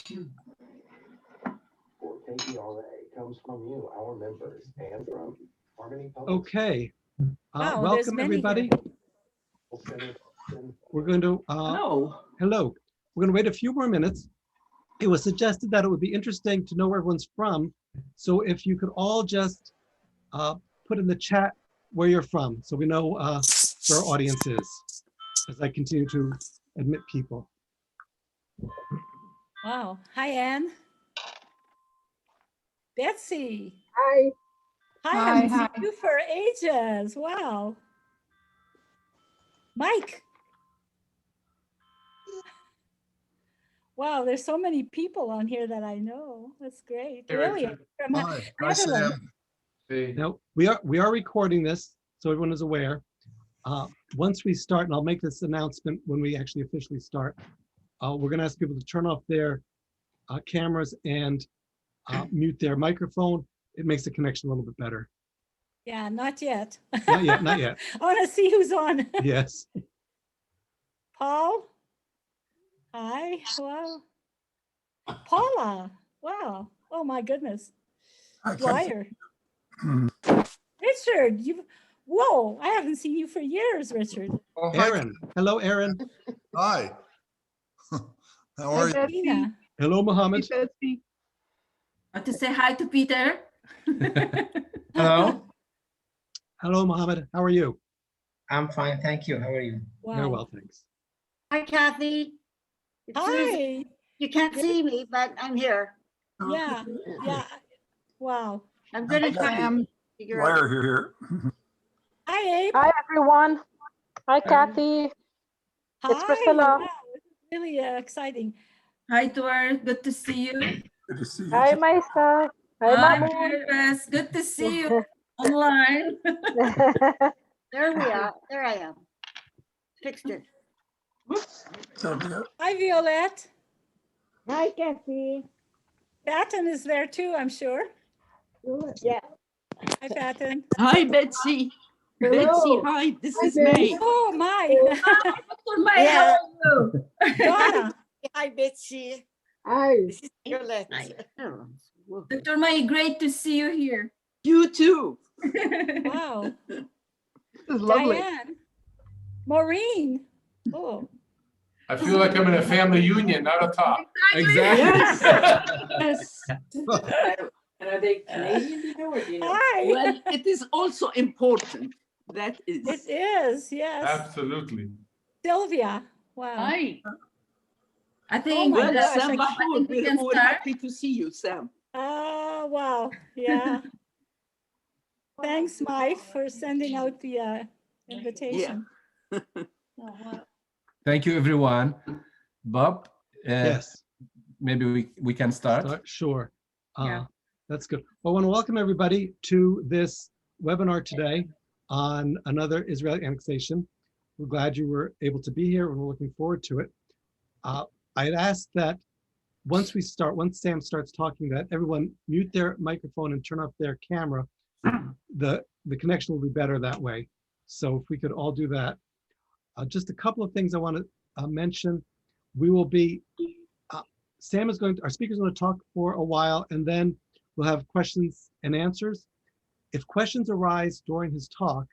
For KPRA comes from you, our members, and from Harmony Public. Okay. Wow, there's Welcome, many everybody. here. We're going to, hello. We're going to wait a few more minutes. It was suggested that it would be interesting to know where everyone's from. So if you could all just put in the chat where you're from, so we know where our audience is, as I continue to admit people. Wow. Hi, Anne. Betsy. Hi. Hi, I Hi, haven't hi. seen you for ages. Wow. Mike. Wow, there's so many people on here that I know. That's great. Hey, Really? Richard. From Hi, Netherlands. Sam. Hey, Now, we are recording this, so everyone is aware. Once we start, and I'll make this announcement when we actually officially start, we're going to ask people to turn off their cameras and mute their microphone. It makes the connection a little bit better. Yeah, not yet. Not yet, not yet. I want to see who's on. Yes. Paul. Hi. Wow. Paula. Wow. Oh my goodness. Hi, Ken. Dwyer. Richard, whoa, I haven't seen you for years, Richard. Oh, hi. Aaron. Hello, Aaron. Hi. How are you? Tina. Hello, Mohammed. Want to say hi to Peter? hello. Hello, Mohammed. How are you? I'm fine, thank you. How are you? Very Wow. well, thanks. Hi, Kathy. It's Susan. Hi. You can't see me, but I'm here. Yeah. Yeah. Wow. I'm gonna try and figure out. Wire here. Hi, Abe. Hi, everyone. Hi, Kathy. Hi. Priscilla. Wow. This is really exciting. Hi, Dwyer. Good to see you. Good to see you. Hi, Maista. Hi, Hi, Mamu. Nervous. Good to see you online. There we are. There I am. Fixed it. Sylvia. Hi, Violette. Hi, Kathy. Patton is there too, I'm sure. Yeah. Hi, Patton. Hi, Betsy. Hello. Betsy, hi, this is Hi, May. Oh, my. Dr. May, Yeah. how are you? Donna. Hi, Betsy. Hi. This is Violette. Dr. May, great to see you here. You too. Wow. This is lovely. Diane. Maureen. Oh, I feel like I'm in a family union, not a top. Yes. Yes. And are they Canadian, you know, or do you know? hi. Well, it is also important. That is. It is, yes. Absolutely. Sylvia. Wow. Hi. I think, my Well, gosh, Sam I Mahmoud, we can we're start. happy to see you, Sam. Oh, wow. Yeah. Thanks, Mike, for sending out the invitation. Oh, wow. Thank you, everyone. Bob, Yes. maybe we can start. Sure. Yeah. That's good. Well, I want to welcome everybody to this webinar today on another Israeli annexation. We're glad you were able to be here and we're looking forward to it. I'd ask that once Sam starts talking, that everyone mute their microphone and turn off their camera. The connection will be better that way. So if we could all do that. Just a couple of things I want to mention. We will be, our speaker's going to talk for a while, and then we'll have questions and answers. If questions arise during his talk,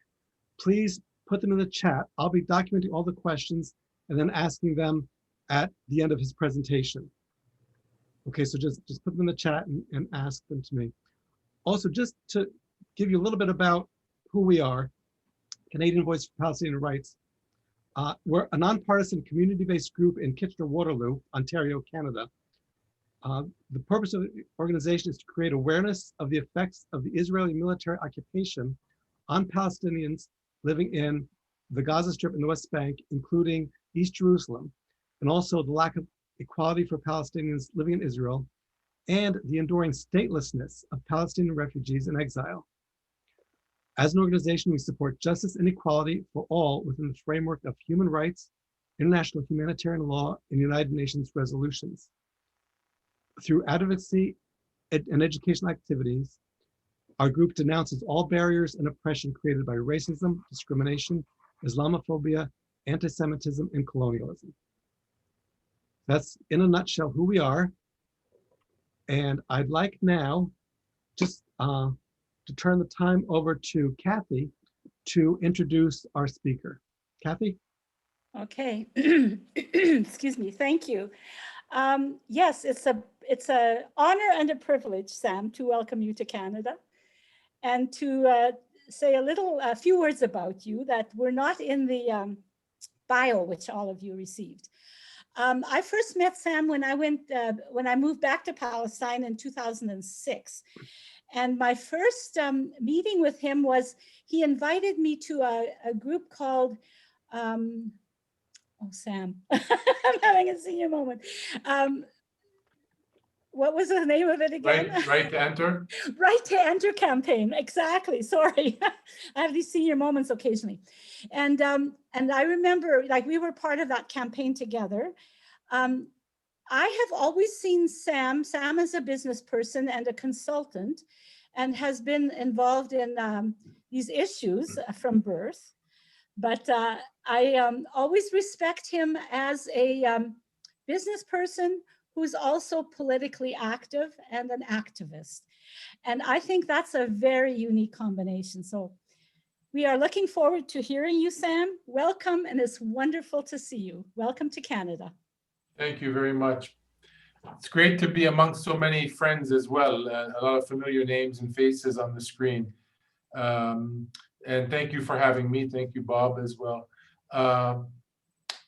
please put them in the chat. I'll be documenting all the questions and then asking them at the end of his presentation. Okay, so just put them in the chat and ask them to me. Also, just to give you a little bit about who we are, Canadian Voice for Palestinian Rights. We're a nonpartisan community-based group in Kitchener-Waterloo, Ontario, Canada. The purpose of the organization is to create awareness of the effects of the Israeli military occupation on Palestinians living in the Gaza Strip and the West Bank, including East Jerusalem, and also the lack of equality for Palestinians living in Israel, and the enduring statelessness of Palestinian refugees in exile. As an organization, we support justice and equality for all within the framework of human rights, international humanitarian law, and United Nations resolutions. Through advocacy and educational activities, our group denounces all barriers and oppression created by racism, discrimination, Islamophobia, anti-Semitism, and colonialism. That's in a nutshell who we are. And I'd like now just to turn the time over to Kathy to introduce our speaker. Kathy? Okay. Excuse me. Thank you. Yes, it's a honor and a privilege, Sam, to welcome you to Canada and to say a few words about you that were not in the bio, which all of you received. I first met Sam when I moved back to Palestine in 2006. And my first meeting with him was, he invited me to a group called, oh, Sam, I'm having a senior moment. What was the name of it again? Right to enter. Right to Enter campaign. Exactly. Sorry, I have these senior moments occasionally, and I remember, like, we were part of that campaign together. I have always seen Sam. Sam is a business person and a consultant, and has been involved in these issues from birth. But I always respect him as a business person who's also politically active and an activist. And I think that's a very unique combination. So we are looking forward to hearing you, Sam. Welcome, and it's wonderful to see you. Welcome to Canada. Thank you very much. It's great to be amongst so many friends as well. A lot of familiar names and faces on the screen. And thank you for having me. Thank you, Bob, as well.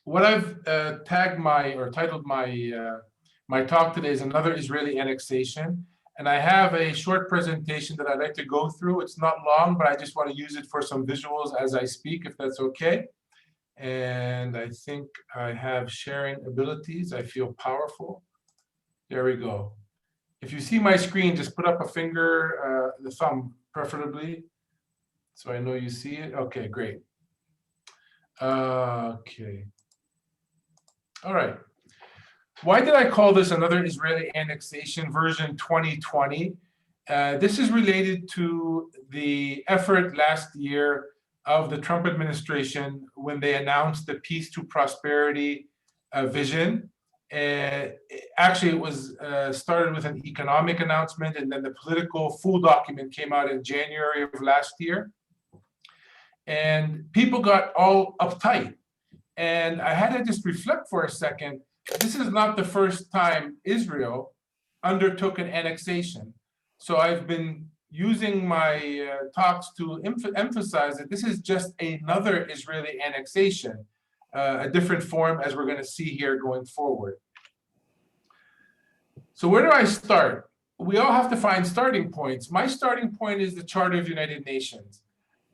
What I've titled my talk today is Another Israeli Annexation. And I have a short presentation that I'd like to go through. It's not long, but I just want to use it for some visuals as I speak, if that's okay. And I think I have sharing abilities. I feel powerful. There we go. If you see my screen, just put up a finger, the thumb preferably, so I know you see it. Okay, great. Okay. All right. Why did I call this Another Israeli Annexation version 2020? This is related to the effort last year of the Trump administration when they announced the Peace to Prosperity vision. Actually, it was started with an economic announcement, and then the political full document came out in January of last year. And people got all uptight. And I had to just reflect for a second. This is not the first time Israel undertook an annexation. So I've been using my talks to emphasize that this is just another Israeli annexation, a different form, as we're going to see here going forward. So where do I start? We all have to find starting points. My starting point is the Charter of the United Nations.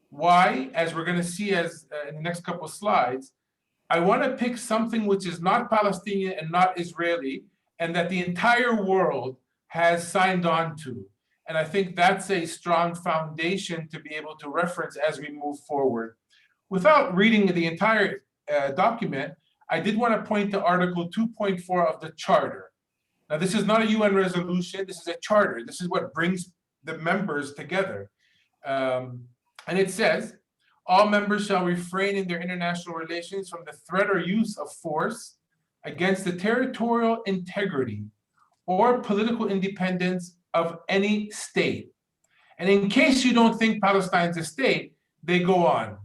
Why? As we're going to see in the next couple of slides, I want to pick something which is not Palestinian and not Israeli, and that the entire world has signed on to. And I think that's a strong foundation to be able to reference as we move forward. Without reading the entire document, I did want to point to Article 2.4 of the Charter. Now, this is not a UN resolution. This is a charter. This is what brings the members together. And it says, all members shall refrain in their international relations from the threat or use of force against the territorial integrity or political independence of any state. And in case you don't think Palestine's a state, they go on.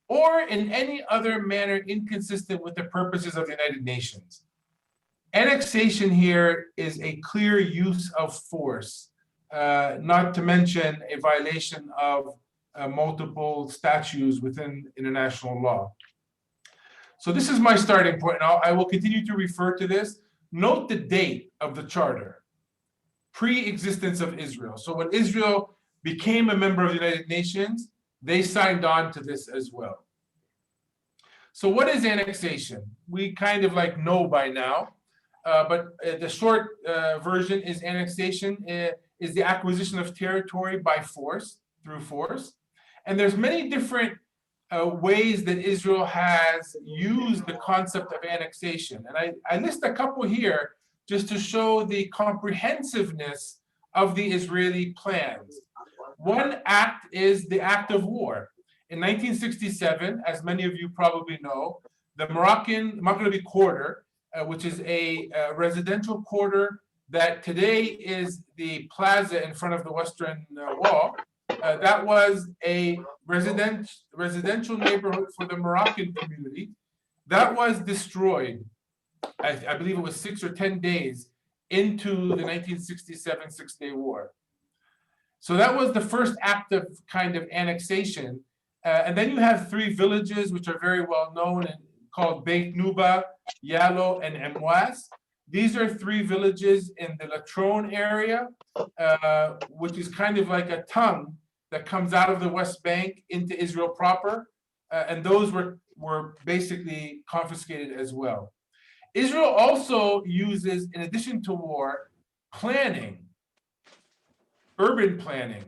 Or in any other manner inconsistent with the purposes of the United Nations. Annexation here is a clear use of force, not to mention a violation of multiple statutes within international law. So this is my starting point. Now, I will continue to refer to this. Note the date of the charter, pre-existence of Israel. So when Israel became a member of the United Nations, they signed on to this as well. So what is annexation? We kind of know by now, but the short version is annexation is the acquisition of territory by force, through force. And there's many different ways that Israel has used the concept of annexation. And I list a couple here just to show the comprehensiveness of the Israeli plans. One act is the act of war. In 1967, as many of you probably know, the Moroccan Maghrebi quarter, which is a residential quarter that today is the plaza in front of the Western Wall. That was a residential neighborhood for the Moroccan community that was destroyed. I believe it was 6 or 10 days into the 1967 Six-Day War. So that was the first active kind of annexation. And then you have 3 villages which are very well known and called Beit Nuba, Yalo, and Emwas. These are 3 villages in the Latrone area, which is kind of like a tongue that comes out of the West Bank into Israel proper. And those were basically confiscated as well. Israel also uses, in addition to war, planning, urban planning,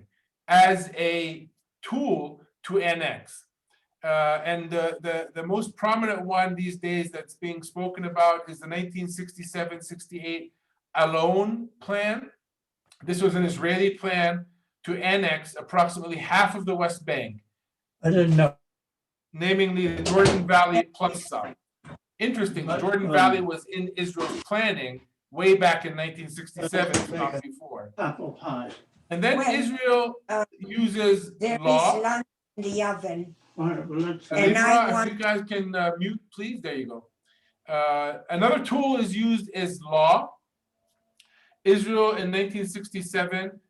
as a tool to annex. And the most prominent one these days that's being spoken about is the 1967-68 Alon plan. This was an Israeli plan to annex approximately half of the West Bank. I didn't know. Namely the Jordan Valley plus some. Interesting, the Jordan Valley was in Israel's planning way back in 1967, if not before. Apple pie. And then Israel uses law. Lunch in the oven. All right, well, let's. If you guys can mute, please. There you go. Another tool is used is law. Israel in 1967,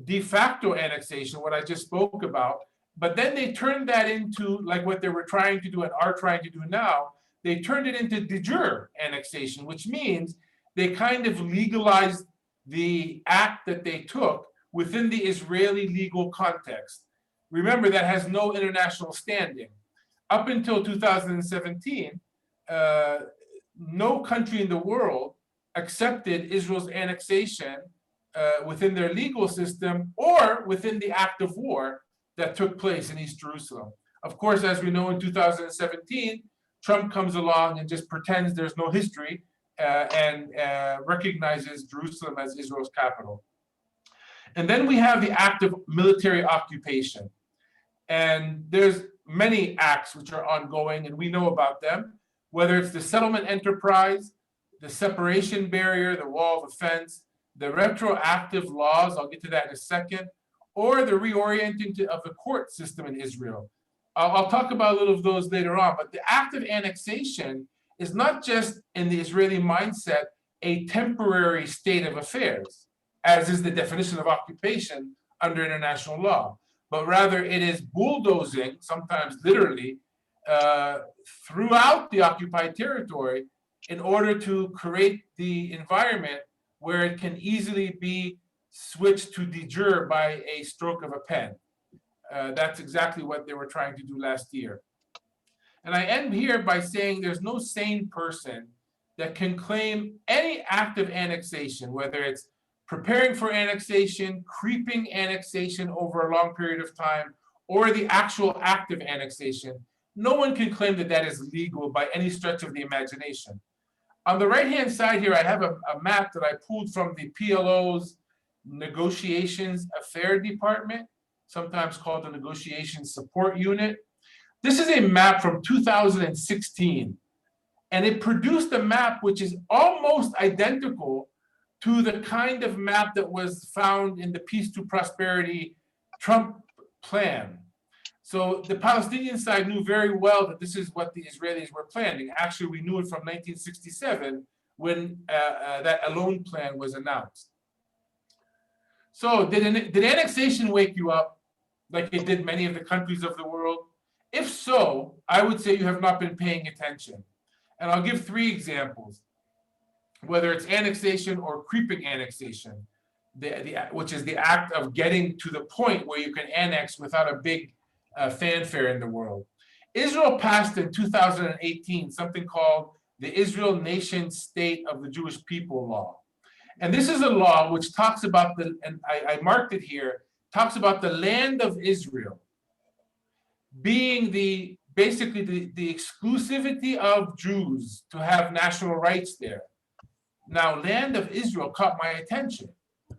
de facto annexation, what I just spoke about. But then they turned that into, like what they were trying to do and are trying to do now, they turned it into de jure annexation, which means they kind of legalized the act that they took within the Israeli legal context. Remember, that has no international standing. Up until 2017, no country in the world accepted Israel's annexation within their legal system or within the act of war that took place in East Jerusalem. Of course, as we know, in 2017, Trump comes along and just pretends there's no history and recognizes Jerusalem as Israel's capital. And then we have the act of military occupation. And there's many acts which are ongoing, and we know about them, whether it's the settlement enterprise, the separation barrier, the wall of offense, the retroactive laws, I'll get to that in a second, or the reorienting of the court system in Israel. I'll talk about a little of those later on, but the act of annexation is not just in the Israeli mindset a temporary state of affairs, as is the definition of occupation under international law, but rather it is bulldozing, sometimes literally, throughout the occupied territory in order to create the environment where it can easily be switched to de jure by a stroke of a pen. That's exactly what they were trying to do last year. And I end here by saying there's no sane person that can claim any act of annexation, whether it's preparing for annexation, creeping annexation over a long period of time, or the actual act of annexation. No one can claim that that is legal by any stretch of the imagination. On the right-hand side here, I have a map that I pulled from the PLO's Negotiations Affair Department, sometimes called the Negotiations Support Unit. This is a map from 2016, and it produced a map which is almost identical to the kind of map that was found in the Peace to Prosperity Trump plan. So the Palestinian side knew very well that this is what the Israelis were planning. Actually, we knew it from 1967 when that Alon plan was announced. So did annexation wake you up like it did many of the countries of the world? If so, I would say you have not been paying attention. And I'll give 3 examples, whether it's annexation or creeping annexation, which is the act of getting to the point where you can annex without a big fanfare in the world. Israel passed in 2018 something called the Israel Nation State of the Jewish People Law. And this is a law which talks about and I marked it here, talks about the land of Israel being basically the exclusivity of Jews to have national rights there. Now, land of Israel caught my attention.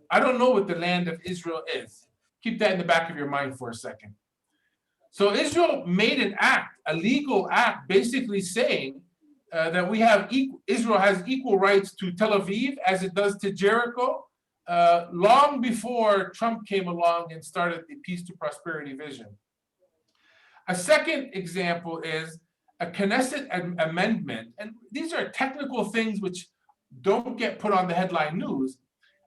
I don't know what the land of Israel is. Keep that in the back of your mind for a second. So Israel made an act, a legal act, basically saying that we have Israel has equal rights to Tel Aviv as it does to Jericho, long before Trump came along and started the Peace to Prosperity vision. A second example is a Knesset amendment, and these are technical things which don't get put on the headline news,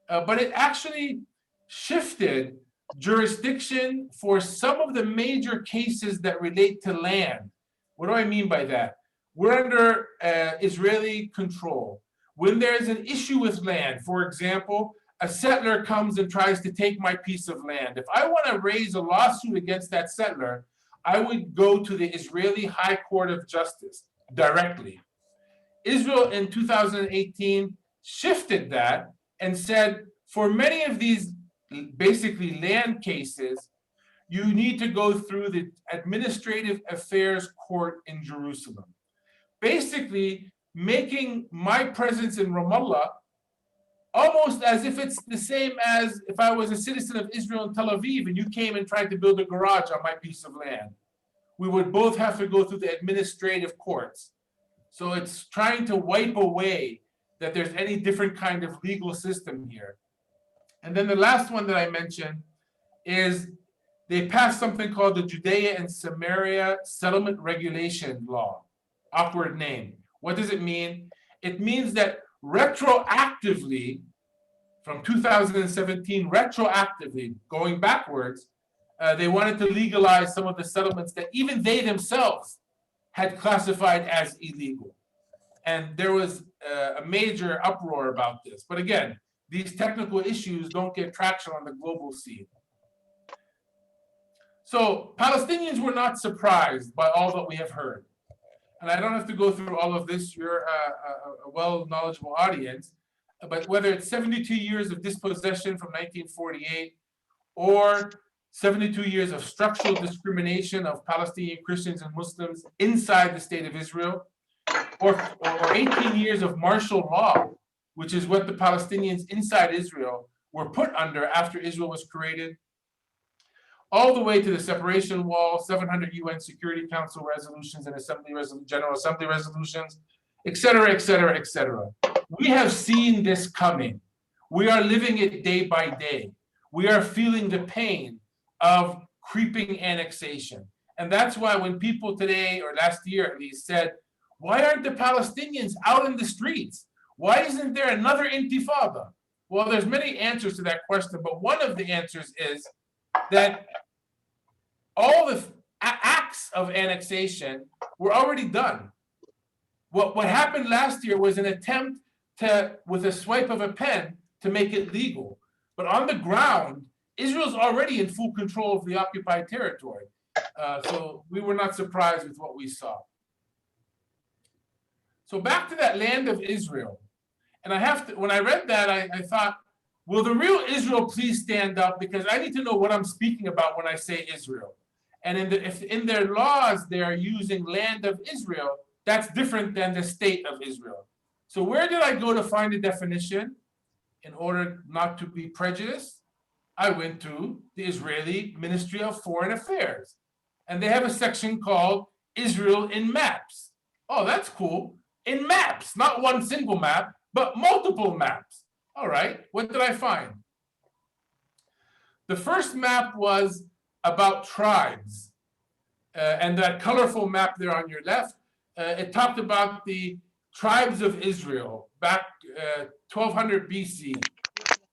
but it actually shifted jurisdiction for some of the major cases that relate to land. What do I mean by that? We're under Israeli control. When there's an issue with land, for example, a settler comes and tries to take my piece of land. If I want to raise a lawsuit against that settler, I would go to the Israeli High Court of Justice directly. Israel in 2018 shifted that and said, for many of these basically land cases, you need to go through the Administrative Affairs Court in Jerusalem. Basically, making my presence in Ramallah almost as if it's the same as if I was a citizen of Israel in Tel Aviv and you came and tried to build a garage on my piece of land. We would both have to go through the administrative courts. So it's trying to wipe away that there's any different kind of legal system here. And then the last one that I mentioned is they passed something called the Judea and Samaria Settlement Regulation Law. Awkward name. What does it mean? It means that retroactively, from 2017, retroactively, going backwards, they wanted to legalize some of the settlements that even they themselves had classified as illegal. And there was a major uproar about this. But again, these technical issues don't get traction on the global scene. So Palestinians were not surprised by all that we have heard. And I don't have to go through all of this. You're a well-knowledgeable audience. But whether it's 72 years of dispossession from 1948 or 72 years of structural discrimination of Palestinian Christians and Muslims inside the state of Israel, or 18 years of martial law, which is what the Palestinians inside Israel were put under after Israel was created, all the way to the separation wall, 700 UN Security Council resolutions and General Assembly resolutions, et cetera, et cetera, et cetera. We have seen this coming. We are living it day by day. We are feeling the pain of creeping annexation. And that's why when people today, or last year at least, said, why aren't the Palestinians out in the streets? Why isn't there another intifada? Well, there's many answers to that question, but one of the answers is that all the acts of annexation were already done. What happened last year was an attempt to, with a swipe of a pen, to make it legal. But on the ground, Israel's already in full control of the occupied territory. So we were not surprised with what we saw. So back to that land of Israel. And I have to, when I read that, I thought, will the real Israel please stand up? Because I need to know what I'm speaking about when I say Israel. And if in their laws they are using land of Israel, that's different than the state of Israel. So where did I go to find a definition in order not to be prejudiced? I went to the Israeli Ministry of Foreign Affairs. And they have a section called Israel in Maps. Oh, that's cool. In maps, not one single map, but multiple maps. All right, what did I find? The first map was about tribes. And that colorful map there on your left, it talked about the tribes of Israel back 1200 BC.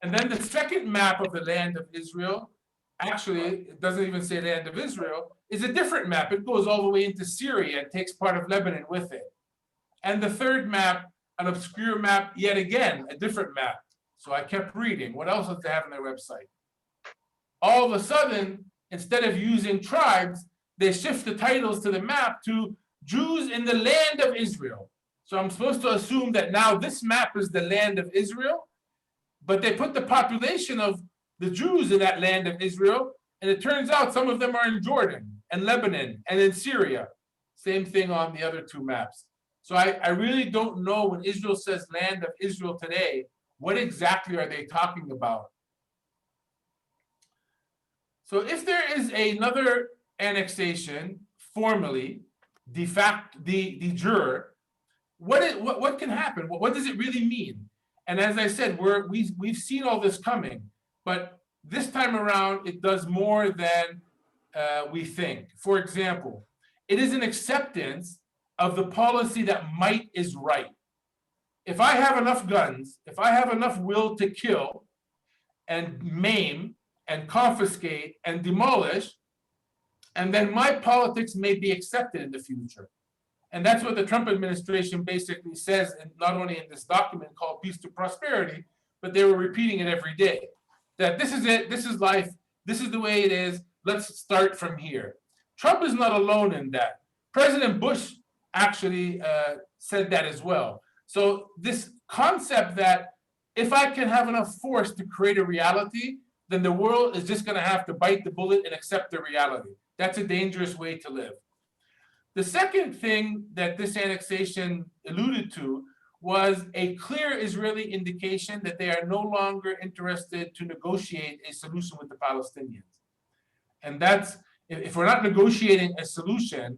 And then the second map of the land of Israel, actually, it doesn't even say land of Israel, is a different map. It goes all the way into Syria and takes part of Lebanon with it. And the third map, an obscure map, yet again, a different map. So I kept reading. What else does they have on their website? All of a sudden, instead of using tribes, they shift the titles to the map to Jews in the land of Israel. So I'm supposed to assume that now this map is the land of Israel, but they put the population of the Jews in that land of Israel, and it turns out some of them are in Jordan and Lebanon and in Syria. Same thing on the other two maps. So I really don't know when Israel says land of Israel today, what exactly are they talking about? So if there is another annexation formally, de facto, de jure, what can happen? What does it really mean? And as I said, we've seen all this coming, but this time around, it does more than we think. For example, it is an acceptance of the policy that might is right. If I have enough guns, if I have enough will to kill and maim and confiscate and demolish, and then my politics may be accepted in the future. And that's what the Trump administration basically says, and not only in this document called Peace to Prosperity, but they were repeating it every day. That this is it, this is life, this is the way it is, let's start from here. Trump is not alone in that. President Bush actually said that as well. So this concept that if I can have enough force to create a reality, then the world is just gonna have to bite the bullet and accept the reality. That's a dangerous way to live. The second thing that this annexation alluded to was a clear Israeli indication that they are no longer interested to negotiate a solution with the Palestinians. And that's, if we're not negotiating a solution,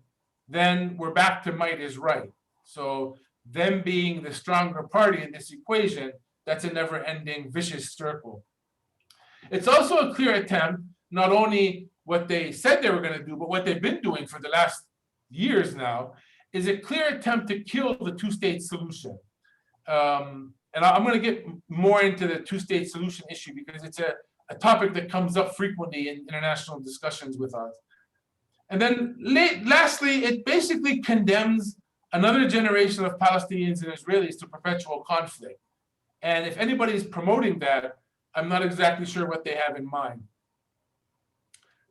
then we're back to might is right. So them being the stronger party in this equation, that's a never-ending vicious circle. It's also a clear attempt, not only what they said they were going to do, but what they've been doing for the last years now, is a clear attempt to kill the two-state solution. And I'm going to get more into the two-state solution issue because it's a topic that comes up frequently in international discussions with us. And then lastly, it basically condemns another generation of Palestinians and Israelis to perpetual conflict. And if anybody is promoting that, I'm not exactly sure what they have in mind.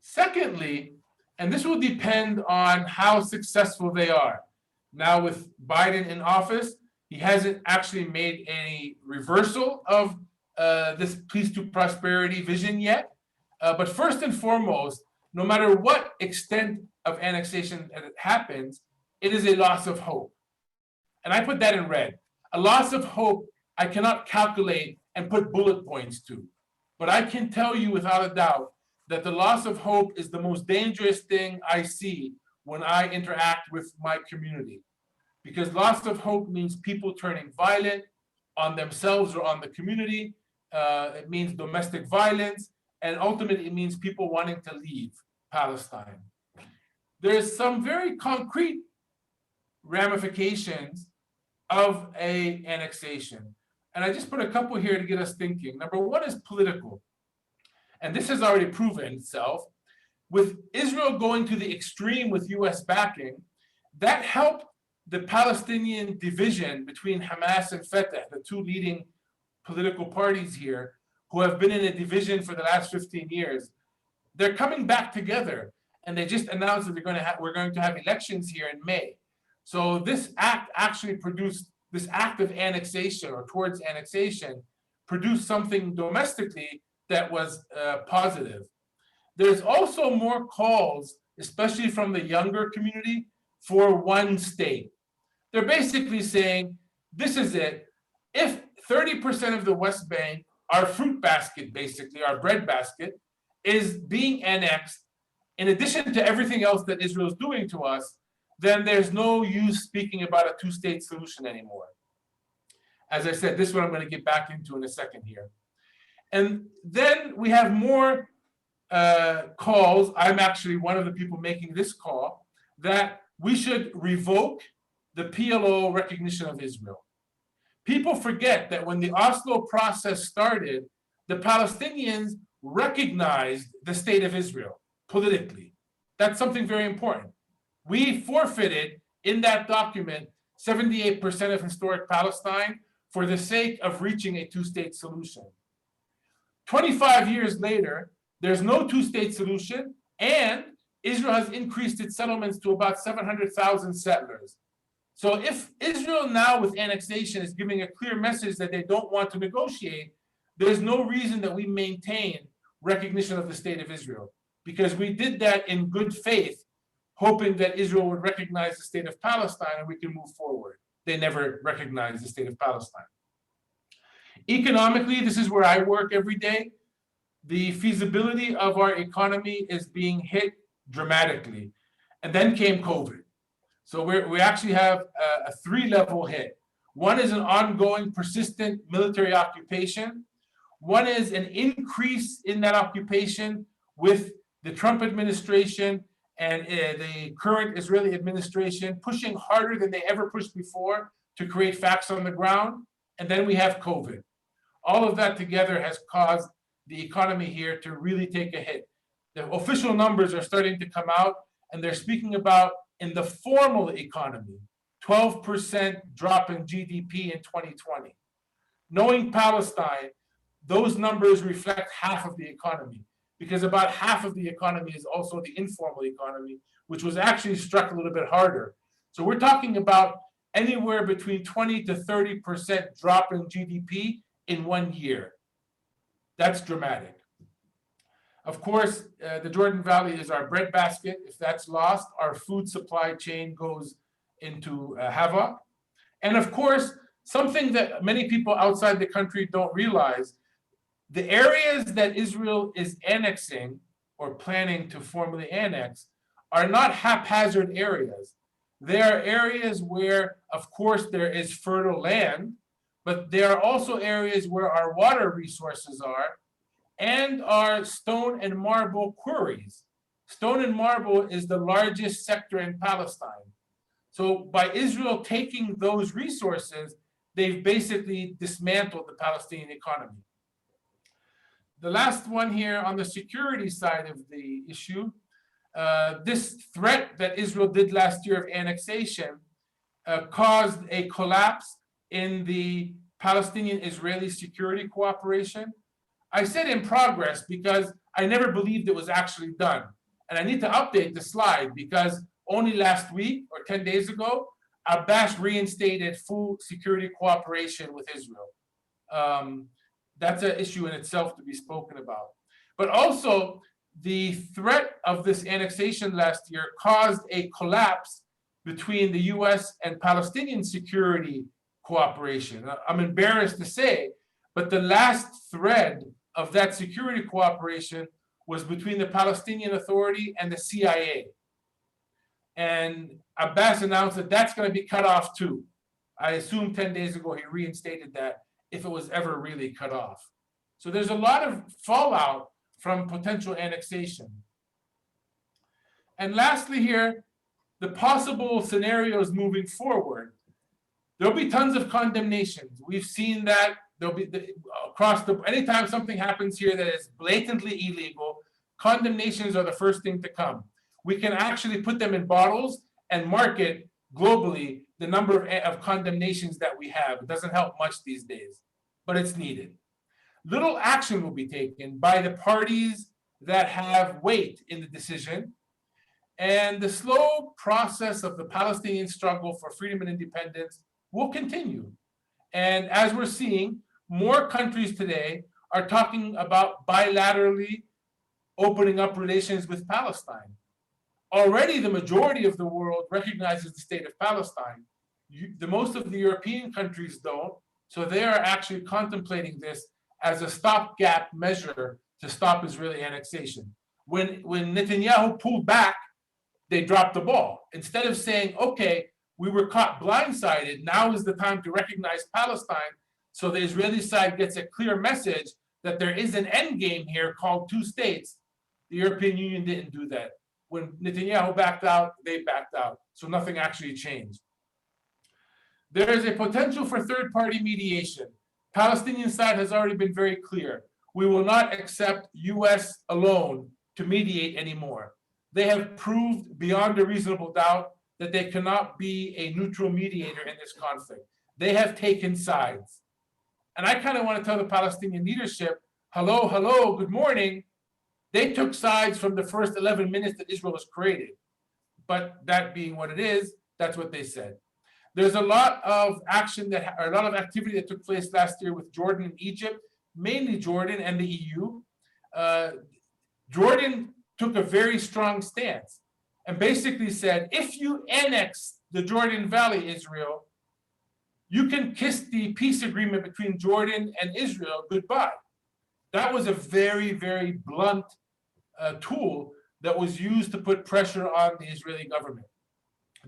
Secondly, and this will depend on how successful they are. Now with Biden in office, he hasn't actually made any reversal of this peace to prosperity vision yet. But first and foremost, no matter what extent of annexation that happens, it is a loss of hope. And I put that in red. A loss of hope I cannot calculate and put bullet points to. But I can tell you without a doubt that the loss of hope is the most dangerous thing I see when I interact with my community. Because loss of hope means people turning violent on themselves or on the community. It means domestic violence. And ultimately, it means people wanting to leave Palestine. There's some very concrete ramifications of an annexation. And I just put a couple here to get us thinking. Number one is political. And this has already proven itself. With Israel going to the extreme with US backing, that helped the Palestinian division between Hamas and Fatah, the two leading political parties here, who have been in a division for the last 15 years. They're coming back together, and they just announced that we're going to have elections here in May. So this act actually produced, this act of annexation or towards annexation, produced something domestically that was positive. There's also more calls, especially from the younger community, for one state. They're basically saying, this is it. If 30% of the West Bank, our fruit basket, basically, our bread basket, is being annexed, in addition to everything else that Israel is doing to us, then there's no use speaking about a two-state solution anymore. As I said, this is what I'm going to get back into in a second here. And then we have more calls. I'm actually one of the people making this call, that we should revoke the PLO recognition of Israel. People forget that when the Oslo process started, the Palestinians recognized the state of Israel politically. That's something very important. We forfeited in that document 78% of historic Palestine for the sake of reaching a two-state solution. 25 years later, there's no two-state solution, and Israel has increased its settlements to about 700,000 settlers. So if Israel now with annexation is giving a clear message that they don't want to negotiate, there's no reason that we maintain recognition of the state of Israel, because we did that in good faith, hoping that Israel would recognize the state of Palestine and we can move forward. They never recognized the state of Palestine. Economically, this is where I work every day. The feasibility of our economy is being hit dramatically. And then came COVID. So we actually have a 3-level hit. One is an ongoing persistent military occupation. One is an increase in that occupation with the Trump administration and the current Israeli administration pushing harder than they ever pushed before to create facts on the ground. And then we have COVID. All of that together has caused the economy here to really take a hit. The official numbers are starting to come out, and they're speaking about, in the formal economy, 12% drop in GDP in 2020. Knowing Palestine, those numbers reflect half of the economy, because about half of the economy is also the informal economy, which was actually struck a little bit harder. So we're talking about anywhere between 20 to 30% drop in GDP in 1 year. That's dramatic. Of course, the Jordan Valley is our breadbasket. If that's lost, our food supply chain goes into havoc. And of course, something that many people outside the country don't realize, the areas that Israel is annexing or planning to formally annex are not haphazard areas. They are areas where, of course, there is fertile land, but there are also areas where our water resources are and our stone and marble quarries. Stone and marble is the largest sector in Palestine. So by Israel taking those resources, they've basically dismantled the Palestinian economy. The last one here on the security side of the issue, this threat that Israel did last year of annexation caused a collapse in the Palestinian-Israeli security cooperation. I said in progress because I never believed it was actually done. And I need to update the slide because only last week or 10 days ago, Abbas reinstated full security cooperation with Israel. That's an issue in itself to be spoken about. But also, the threat of this annexation last year caused a collapse between the US and Palestinian security cooperation. I'm embarrassed to say, but the last thread of that security cooperation was between the Palestinian Authority and the CIA. And Abbas announced that that's going to be cut off too. I assume 10 days ago he reinstated that if it was ever really cut off. So there's a lot of fallout from potential annexation. And lastly here, the possible scenarios moving forward. There'll be tons of condemnations. We've seen that there'll be across the, anytime something happens here that is blatantly illegal, condemnations are the first thing to come. We can actually put them in bottles and market globally the number of condemnations that we have. It doesn't help much these days, but it's needed. Little action will be taken by the parties that have weight in the decision, and the slow process of the Palestinian struggle for freedom and independence will continue. And as we're seeing, more countries today are talking about bilaterally opening up relations with Palestine. Already the majority of the world recognizes the state of Palestine. The most of the European countries don't, so they are actually contemplating this as a stopgap measure to stop Israeli annexation. When Netanyahu pulled back, they dropped the ball. Instead of saying, okay, we were caught blindsided, now is the time to recognize Palestine, so the Israeli side gets a clear message that there is an end game here called two states. The European Union didn't do that. When Netanyahu backed out, they backed out. So nothing actually changed. There is a potential for third-party mediation. Palestinian side has already been very clear. We will not accept US alone to mediate anymore. They have proved beyond a reasonable doubt that they cannot be a neutral mediator in this conflict. They have taken sides. And I kind of want to tell the Palestinian leadership, hello, hello, good morning. They took sides from the first 11 minutes that Israel was created. But that being what it is, that's what they said. There's a lot of action a lot of activity that took place last year with Jordan and Egypt, mainly Jordan and the EU. Jordan took a very strong stance and basically said, if you annex the Jordan Valley, Israel, you can kiss the peace agreement between Jordan and Israel goodbye. That was a very, very blunt tool that was used to put pressure on the Israeli government.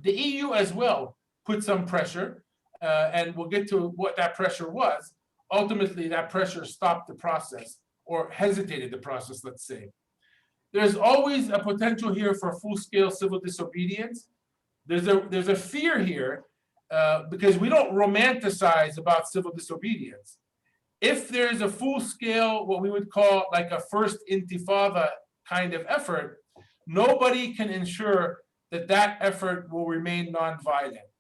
The EU as well put some pressure, and we'll get to what that pressure was. Ultimately, that pressure stopped the process or hesitated the process, let's say. There's always a potential here for full-scale civil disobedience. There's a fear here because we don't romanticize about civil disobedience. If there's a full-scale, what we would call like a first intifada kind of effort, nobody can ensure that that effort will remain nonviolent.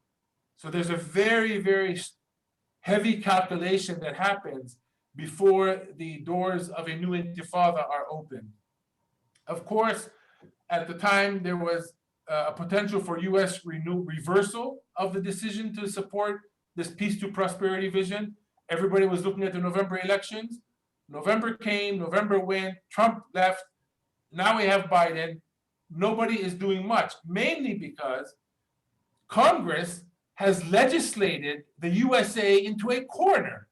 So there's a very, very heavy calculation that happens before the doors of a new intifada are opened. Of course, at the time, there was a potential for US reversal of the decision to support this peace to prosperity vision. Everybody was looking at the November elections. November came, November went, Trump left. Now we have Biden. Nobody is doing much, mainly because Congress has legislated the USA into a corner.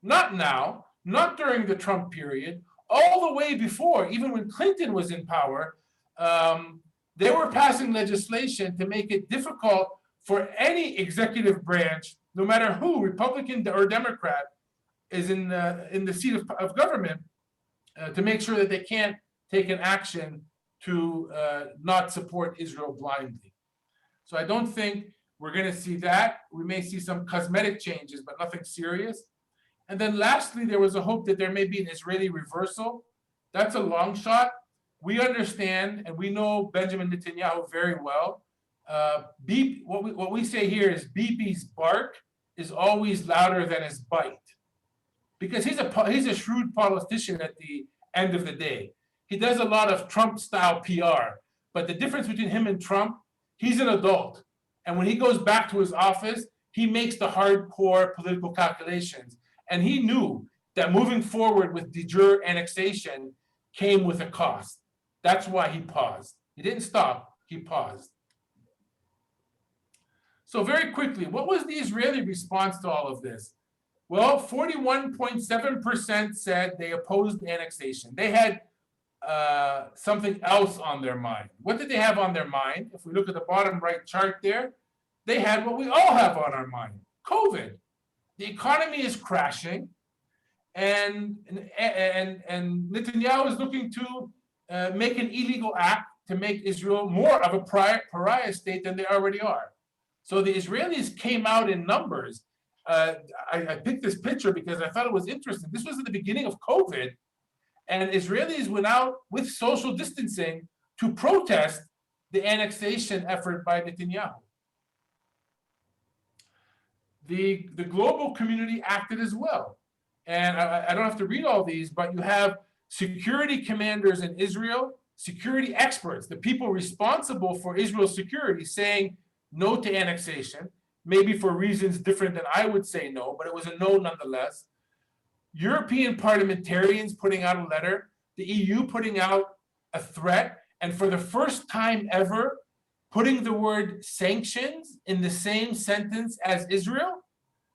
Not now, not during the Trump period, all the way before, even when Clinton was in power, they were passing legislation to make it difficult for any executive branch, no matter who, Republican or Democrat, is in the seat of government, to make sure that they can't take an action to not support Israel blindly. So I don't think we're going to see that. We may see some cosmetic changes, but nothing serious. And then lastly, there was a hope that there may be an Israeli reversal. That's a long shot. We understand, and we know Benjamin Netanyahu very well. What we say here is Bibi's bark is always louder than his bite, because he's a shrewd politician at the end of the day. He does a lot of Trump-style PR, but the difference between him and Trump, he's an adult. And when he goes back to his office, he makes the hardcore political calculations. And he knew that moving forward with de jure annexation came with a cost. That's why he paused. He didn't stop, he paused. So very quickly, what was the Israeli response to all of this? Well, 41.7% said they opposed annexation. They had something else on their mind. What did they have on their mind? If we look at the bottom right chart there, they had what we all have on our mind, COVID. The economy is crashing, and Netanyahu is looking to make an illegal act to make Israel more of a pariah state than they already are. So the Israelis came out in numbers. I picked this picture because I thought it was interesting. This was at the beginning of COVID, and Israelis went out with social distancing to protest the annexation effort by Netanyahu. The global community acted as well. And I don't have to read all these, but you have security commanders in Israel, security experts, the people responsible for Israel's security, saying no to annexation, maybe for reasons different than I would say no, but it was a no nonetheless. European parliamentarians putting out a letter, the EU putting out a threat, and for the first time ever, putting the word sanctions in the same sentence as Israel,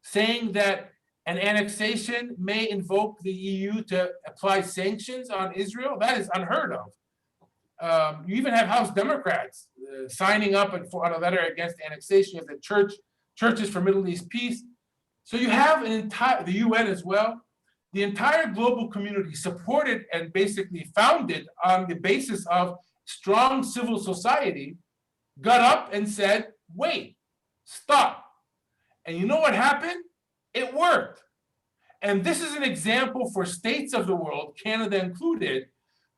saying that an annexation may invoke the EU to apply sanctions on Israel. That is unheard of. You even have House Democrats signing up on a letter against annexation. You have the Churches for Middle East Peace. So you have the UN as well. The entire global community supported and basically founded on the basis of strong civil society, got up and said, wait, stop. And you know what happened? It worked. And this is an example for states of the world, Canada included,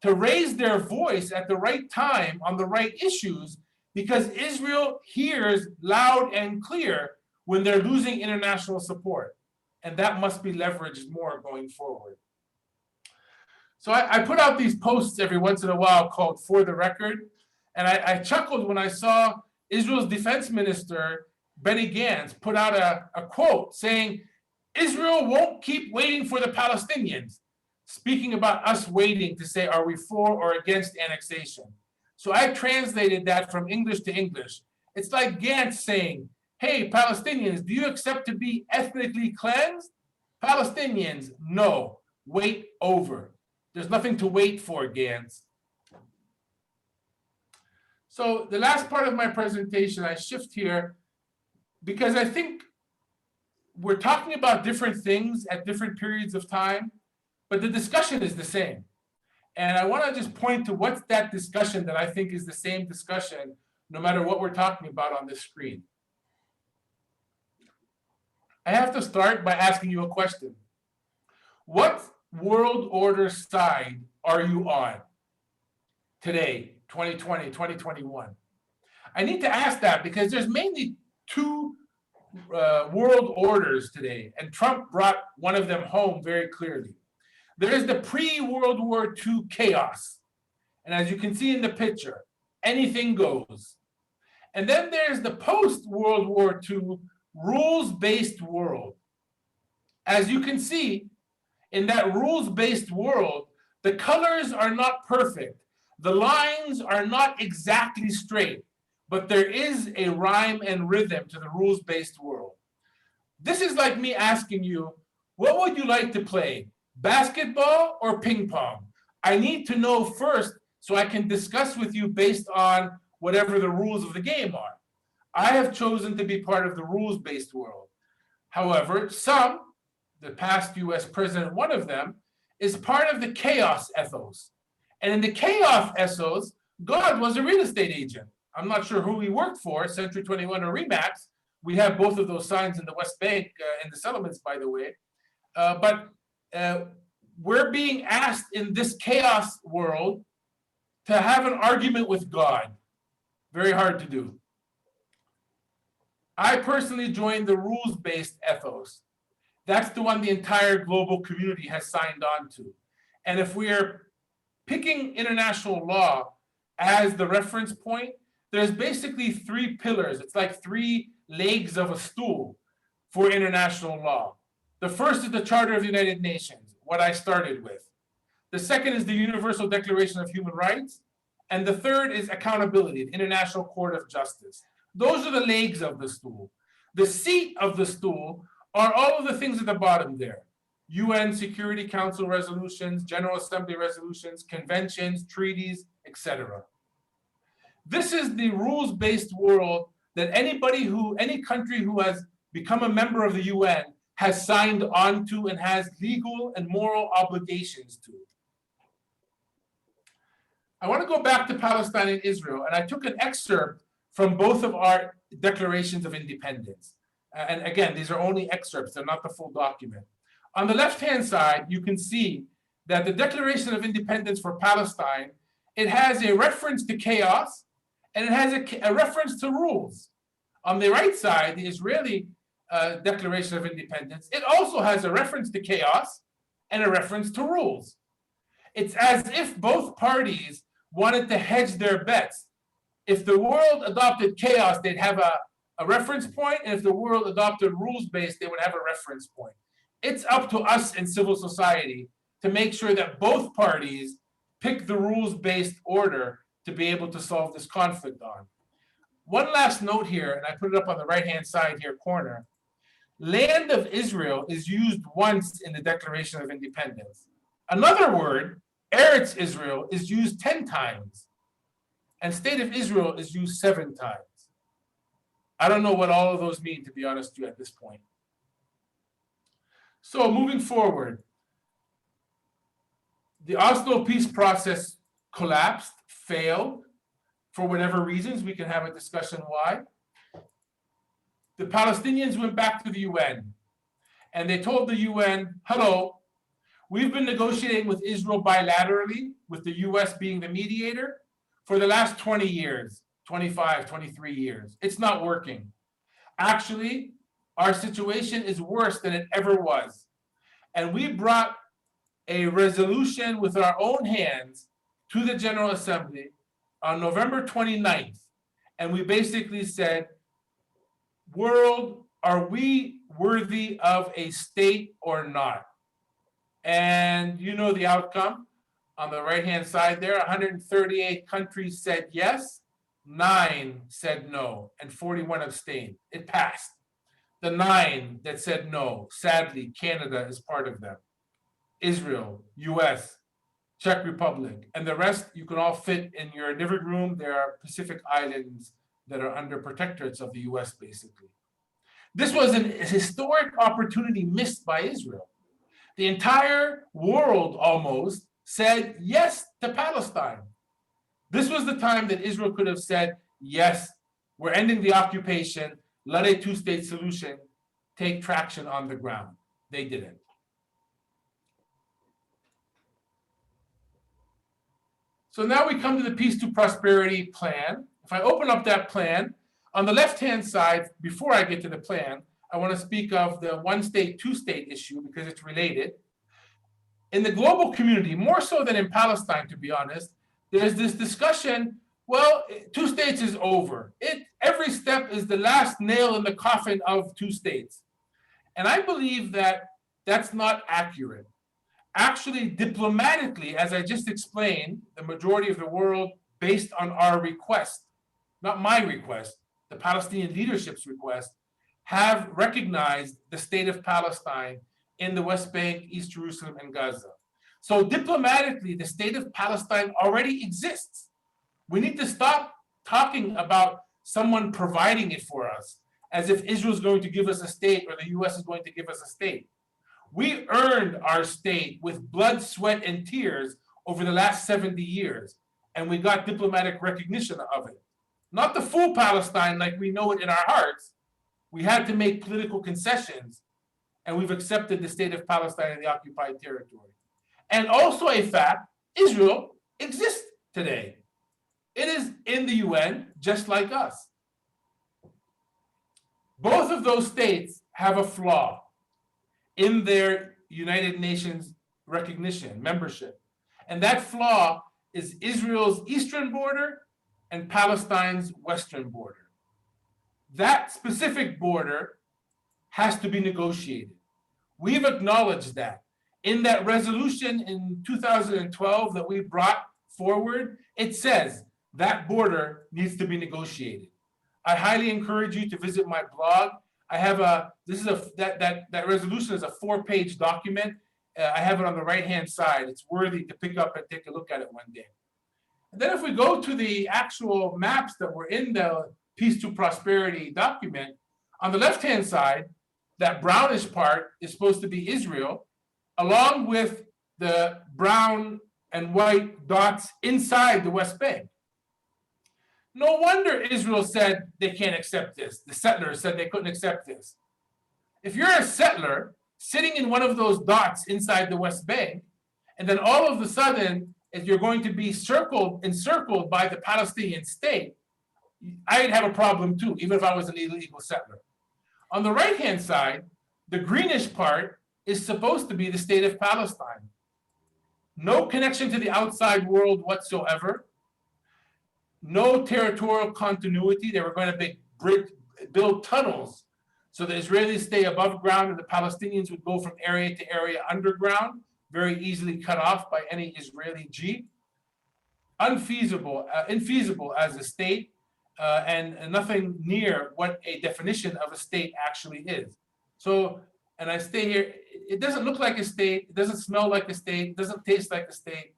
to raise their voice at the right time on the right issues, because Israel hears loud and clear when they're losing international support. And that must be leveraged more going forward. So I put out these posts every once in a while called For the Record. And I chuckled when I saw Israel's defense minister, Benny Gantz, put out a quote saying, Israel won't keep waiting for the Palestinians, speaking about us waiting to say, are we for or against annexation? So I translated that from English to English. It's like Gantz saying, hey, Palestinians, do you accept to be ethnically cleansed? Palestinians, no, wait over. There's nothing to wait for, Gantz. So the last part of my presentation, I shift here because I think we're talking about different things at different periods of time, but the discussion is the same. And I want to just point to what's that discussion that I think is the same discussion, no matter what we're talking about on this screen. I have to start by asking you a question. What world order side are you on today, 2020, 2021? I need to ask that because there's mainly two world orders today, and Trump brought one of them home very clearly. There is the pre-World War II chaos, and as you can see in the picture, anything goes. And then there's the post-World War II rules-based world. As you can see, in that rules-based world, the colors are not perfect. The lines are not exactly straight, but there is a rhyme and rhythm to the rules-based world. This is like me asking you, what would you like to play, basketball or ping pong? I need to know first so I can discuss with you based on whatever the rules of the game are. I have chosen to be part of the rules-based world. However, some, the past US president, one of them, is part of the chaos ethos. And in the chaos ethos, God was a real estate agent. I'm not sure who he worked for, Century 21 or Remax. We have both of those signs in the West Bank, in the settlements, by the way. But we're being asked in this chaos world to have an argument with God. Very hard to do. I personally joined the rules-based ethos. That's the one the entire global community has signed on to. And if we're picking international law as the reference point, there's basically three pillars. It's like three legs of a stool for international law. The first is the Charter of the United Nations, what I started with. The second is the Universal Declaration of Human Rights. And the third is accountability, the International Court of Justice. Those are the legs of the stool. The seat of the stool are all of the things at the bottom there. UN Security Council resolutions, General Assembly resolutions, conventions, treaties, etc. This is the rules-based world that any country who has become a member of the UN has signed on to and has legal and moral obligations to. I want to go back to Palestine and Israel, and I took an excerpt from both of our declarations of independence. And again, these are only excerpts, they're not the full document. On the left-hand side, you can see that the Declaration of Independence for Palestine, it has a reference to chaos, and it has a reference to rules. On the right side, the Israeli Declaration of Independence, it also has a reference to chaos and a reference to rules. It's as if both parties wanted to hedge their bets. If the world adopted chaos, they'd have a reference point, and if the world adopted rules-based, they would have a reference point. It's up to us in civil society to make sure that both parties pick the rules-based order to be able to solve this conflict on. One last note here, and I put it up on the right-hand side here corner. Land of Israel is used once in the Declaration of Independence. Another word, Eretz Israel, is used 10 times. And State of Israel is used 7 times. I don't know what all of those mean, to be honest with you, at this point. So moving forward, the Oslo peace process collapsed, failed, for whatever reasons. We can have a discussion why. The Palestinians went back to the UN, and they told the UN, hello, we've been negotiating with Israel bilaterally, with the US being the mediator, for the last 20 years, 25, 23 years. It's not working. Actually, our situation is worse than it ever was. And we brought a resolution with our own hands to the General Assembly on November 29th. And we basically said, world, are we worthy of a state or not? And you know the outcome. On the right-hand side there, 138 countries said yes, 9 said no, and 41 abstained. It passed. The 9 that said no, sadly, Canada is part of them. Israel, US, Czech Republic, and the rest you can all fit in your living room. There are Pacific islands that are under protectorates of the US, basically. This was a historic opportunity missed by Israel. The entire world almost said yes to Palestine. This was the time that Israel could have said, yes, we're ending the occupation, let a two-state solution take traction on the ground. They didn't. So now we come to the Peace to Prosperity plan. If I open up that plan, on the left-hand side, before I get to the plan, I want to speak of the one-state, two-state issue because it's related. In the global community, more so than in Palestine, to be honest, there's this discussion, well, two states is over. Every step is the last nail in the coffin of two states. And I believe that that's not accurate. Actually, diplomatically, as I just explained, the majority of the world, based on our request, not my request, the Palestinian leadership's request, have recognized the state of Palestine in the West Bank, East Jerusalem, and Gaza. So diplomatically, the state of Palestine already exists. We need to stop talking about someone providing it for us, as if Israel is going to give us a state or the US is going to give us a state. We earned our state with blood, sweat, and tears over the last 70 years, and we got diplomatic recognition of it. Not the full Palestine like we know it in our hearts. We had to make political concessions, and we've accepted the state of Palestine in the occupied territory. And also a fact, Israel exists today. It is in the UN just like us. Both of those states have a flaw in their United Nations recognition, membership. And that flaw is Israel's eastern border and Palestine's western border. That specific border has to be negotiated. We've acknowledged that. In that resolution in 2012 that we brought forward, it says that border needs to be negotiated. I highly encourage you to visit my blog. I have that resolution is a 4-page document. I have it on the right-hand side. It's worthy to pick up and take a look at it one day. And then if we go to the actual maps that were in the Peace to Prosperity document, on the left-hand side, that brownish part is supposed to be Israel, along with the brown and white dots inside the West Bank. No wonder Israel said they can't accept this. The settlers said they couldn't accept this. If you're a settler sitting in one of those dots inside the West Bank, and then all of a sudden, if you're going to be encircled by the Palestinian state, I'd have a problem too, even if I was an illegal settler. On the right-hand side, the greenish part is supposed to be the state of Palestine. No connection to the outside world whatsoever. No territorial continuity. They were going to build tunnels so the Israelis stay above ground and the Palestinians would go from area to area underground, very easily cut off by any Israeli jeep. Infeasible as a state, and nothing near what a definition of a state actually is. So, and I stay here, it doesn't look like a state, it doesn't smell like a state, it doesn't taste like a state.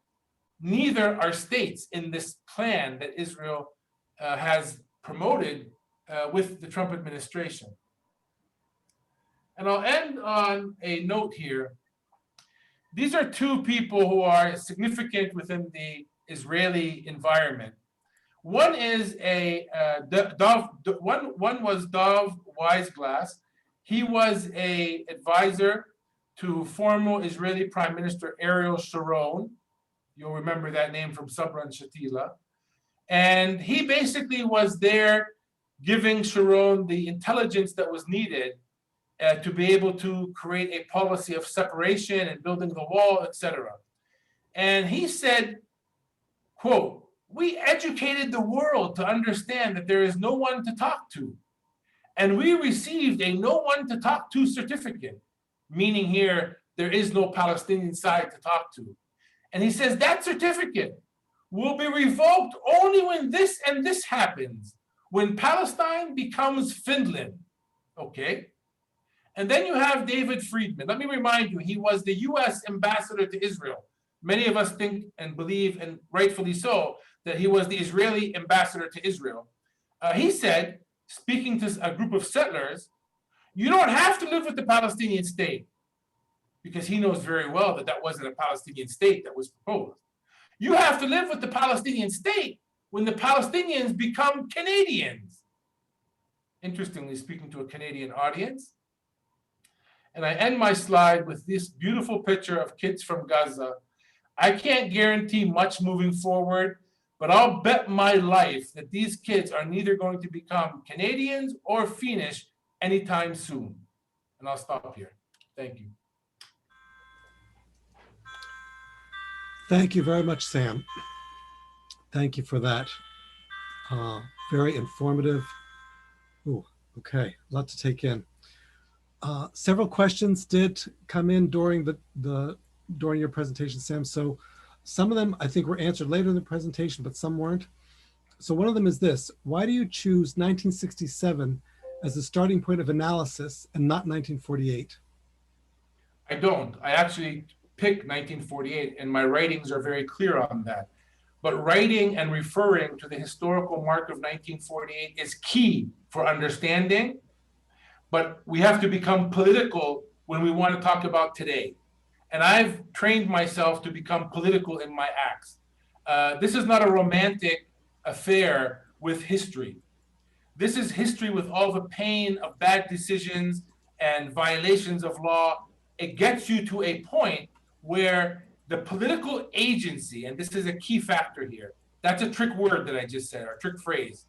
Neither are states in this plan that Israel has promoted with the Trump administration. And I'll end on a note here. These are two people who are significant within the Israeli environment. One is one was Dov Weisglass. He was an advisor to former Israeli Prime Minister Ariel Sharon. You'll remember that name from Sabra and Shatila. And he basically was there giving Sharon the intelligence that was needed to be able to create a policy of separation and building the wall, etc. And he said, quote, "We educated the world to understand that there is no one to talk to. And we received a no one to talk to certificate," meaning here, there is no Palestinian side to talk to. And he says that certificate will be revoked only when this and this happens, when Palestine becomes Finland. Okay. And then you have David Friedman. Let me remind you, he was the US ambassador to Israel Many of us think and believe, and rightfully so, that he was the Israeli ambassador to Israel. He said, speaking to a group of settlers, you don't have to live with the Palestinian state, because he knows very well that that wasn't a Palestinian state that was proposed. You have to live with the Palestinian state when the Palestinians become Canadians. Interestingly, speaking to a Canadian audience. And I end my slide with this beautiful picture of kids from Gaza. I can't guarantee much moving forward, but I'll bet my life that these kids are neither going to become Canadians or Finnish anytime soon. And I'll stop here. Thank you. Thank you very much, Sam. Thank you for that. Very informative. Ooh, okay, a lot to take in. Several questions did come in during during your presentation, Sam. So some of them I think were answered later in the presentation, but some weren't. So one of them is this: why do you choose 1967 as the starting point of analysis and not 1948? I don't. I actually picked 1948, and my writings are very clear on that. But writing and referring to the historical mark of 1948 is key for understanding, but we have to become political when we want to talk about today. And I've trained myself to become political in my acts. This is not a romantic affair with history. This is history with all the pain of bad decisions and violations of law. It gets you to a point where the political agency, and this is a key factor here, that's a trick word that I just said, or trick phrase.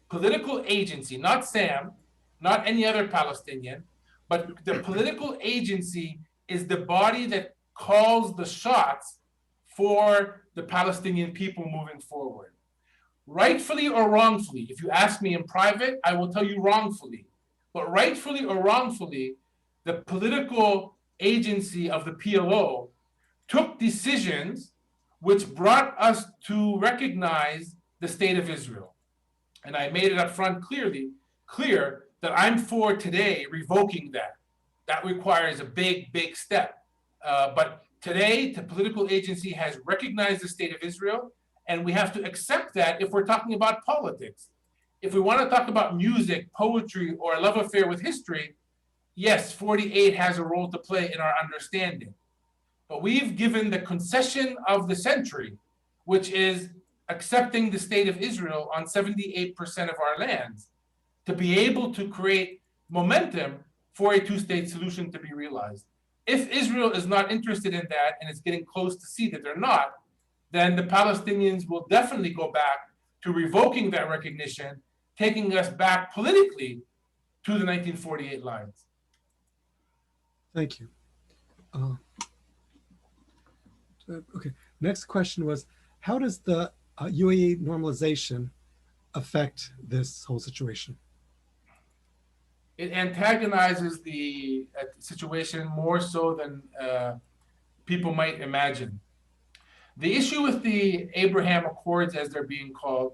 Political agency, not Sam, not any other Palestinian, but the political agency is the body that calls the shots for the Palestinian people moving forward. Rightfully or wrongfully, if you ask me in private, I will tell you wrongfully. But rightfully or wrongfully, the political agency of the PLO took decisions which brought us to recognize the state of Israel. And I made it up front clear that I'm for today revoking that. That requires a big, big step. But today, the political agency has recognized the state of Israel, and we have to accept that if we're talking about politics. If we want to talk about music, poetry, or a love affair with history, yes, 48 has a role to play in our understanding. But we've given the concession of the century, which is accepting the state of Israel on 78% of our lands, to be able to create momentum for a two-state solution to be realized. If Israel is not interested in that, and it's getting close to see that they're not, then the Palestinians will definitely go back to revoking that recognition, taking us back politically to the 1948 lines. Thank you. Okay, next question was, how does the UAE normalization affect this whole situation? It antagonizes the situation more so than people might imagine. The issue with the Abraham Accords, as they're being called,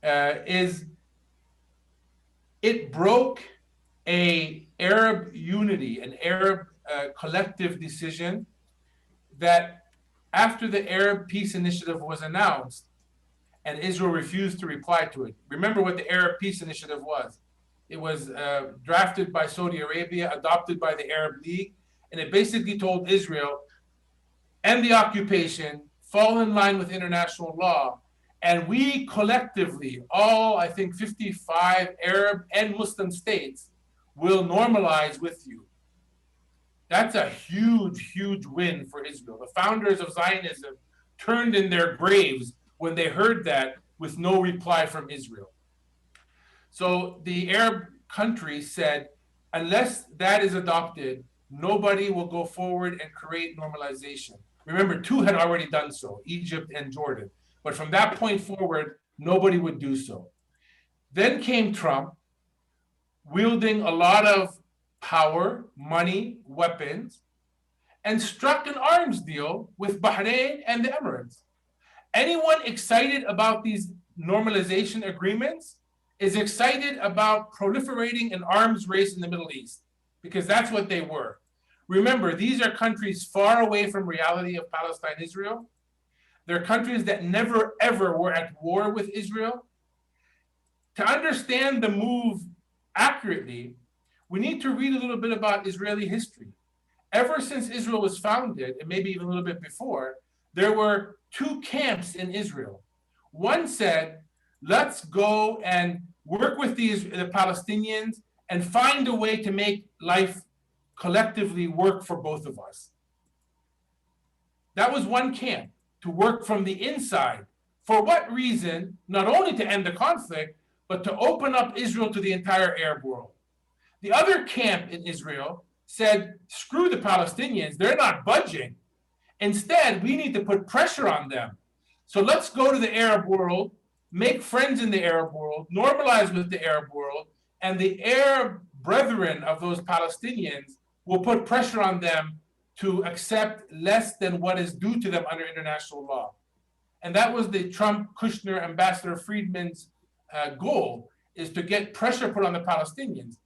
is it broke an Arab unity, an Arab collective decision that after the Arab Peace Initiative was announced and Israel refused to reply to it. Remember what the Arab Peace Initiative was. It was drafted by Saudi Arabia, adopted by the Arab League, and it basically told Israel, end the occupation, fall in line with international law, and we collectively, all I think 55 Arab and Muslim states, will normalize with you. That's a huge, huge win for Israel. The founders of Zionism turned in their graves when they heard that with no reply from Israel. So the Arab countries said, unless that is adopted, nobody will go forward and create normalization. Remember, two had already done so, Egypt and Jordan. But from that point forward, nobody would do so. Then came Trump, wielding a lot of power, money, weapons, and struck an arms deal with Bahrain and the Emirates. Anyone excited about these normalization agreements is excited about proliferating an arms race in the Middle East, because that's what they were. Remember, these are countries far away from reality of Palestine, Israel. They're countries that never, ever were at war with Israel. To understand the move accurately, we need to read a little bit about Israeli history. Ever since Israel was founded, and maybe even a little bit before, there were two camps in Israel. One said, let's go and work with the Palestinians and find a way to make life collectively work for both of us. That was one camp, to work from the inside. For what reason? Not only to end the conflict, but to open up Israel to the entire Arab world. The other camp in Israel said, screw the Palestinians, they're not budging. Instead, we need to put pressure on them. So let's go to the Arab world, make friends in the Arab world, normalize with the Arab world, and the Arab brethren of those Palestinians will put pressure on them to accept less than what is due to them under international law. And that was the Trump-Kushner Ambassador Friedman's goal, is to get pressure put on the Palestinians.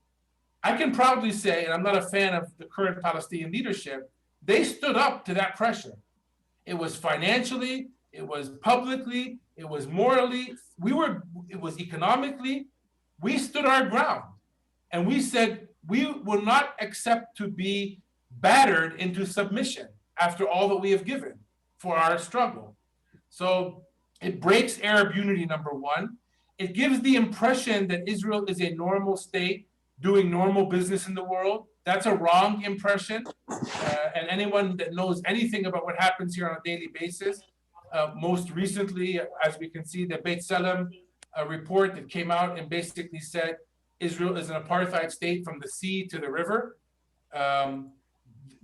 I can proudly say, and I'm not a fan of the current Palestinian leadership, they stood up to that pressure. It was financially, it was publicly, it was morally, it was economically. We stood our ground and we said, we will not accept to be battered into submission after all that we have given for our struggle. So it breaks Arab unity, number one. It gives the impression that Israel is a normal state doing normal business in the world. That's a wrong impression. And anyone that knows anything about what happens here on a daily basis, most recently, as we can see, the Beit Salem report that came out and basically said Israel is an apartheid state from the sea to the river.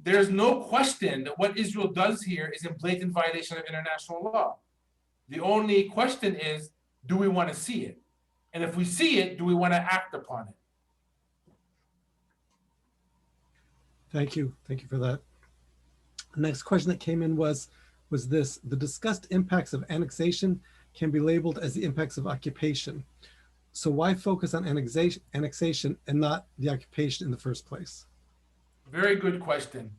There's no question that what Israel does here is in blatant violation of international law. The only question is, do we want to see it? And if we see it, do we want to act upon it? Thank you. Thank you for that. The next question that came in was this: the discussed impacts of annexation can be labeled as the impacts of occupation. So why focus on annexation and not the occupation in the first place? Very good question.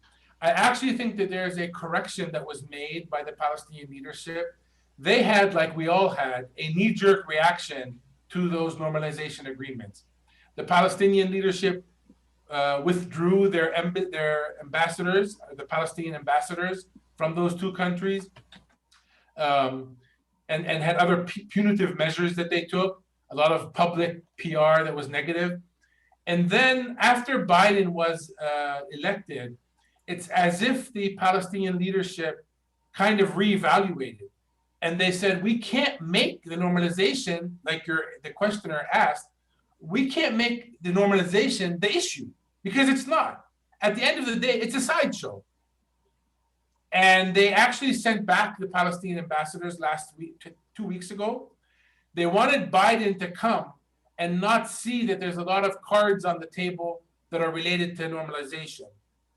I actually think that there's a correction that was made by the Palestinian leadership. They had, like we all had, a knee-jerk reaction to those normalization agreements. The Palestinian leadership withdrew their ambassadors, the Palestinian ambassadors from those two countries, and had other punitive measures that they took, a lot of public PR that was negative. And then after Biden was elected, it's as if the Palestinian leadership kind of reevaluated. And they said, we can't make the normalization, like the questioner asked, we can't make the normalization the issue, because it's not. At the end of the day, it's a sideshow. And they actually sent back the Palestinian ambassadors last week, 2 weeks ago. They wanted Biden to come and not see that there's a lot of cards on the table that are related to normalization,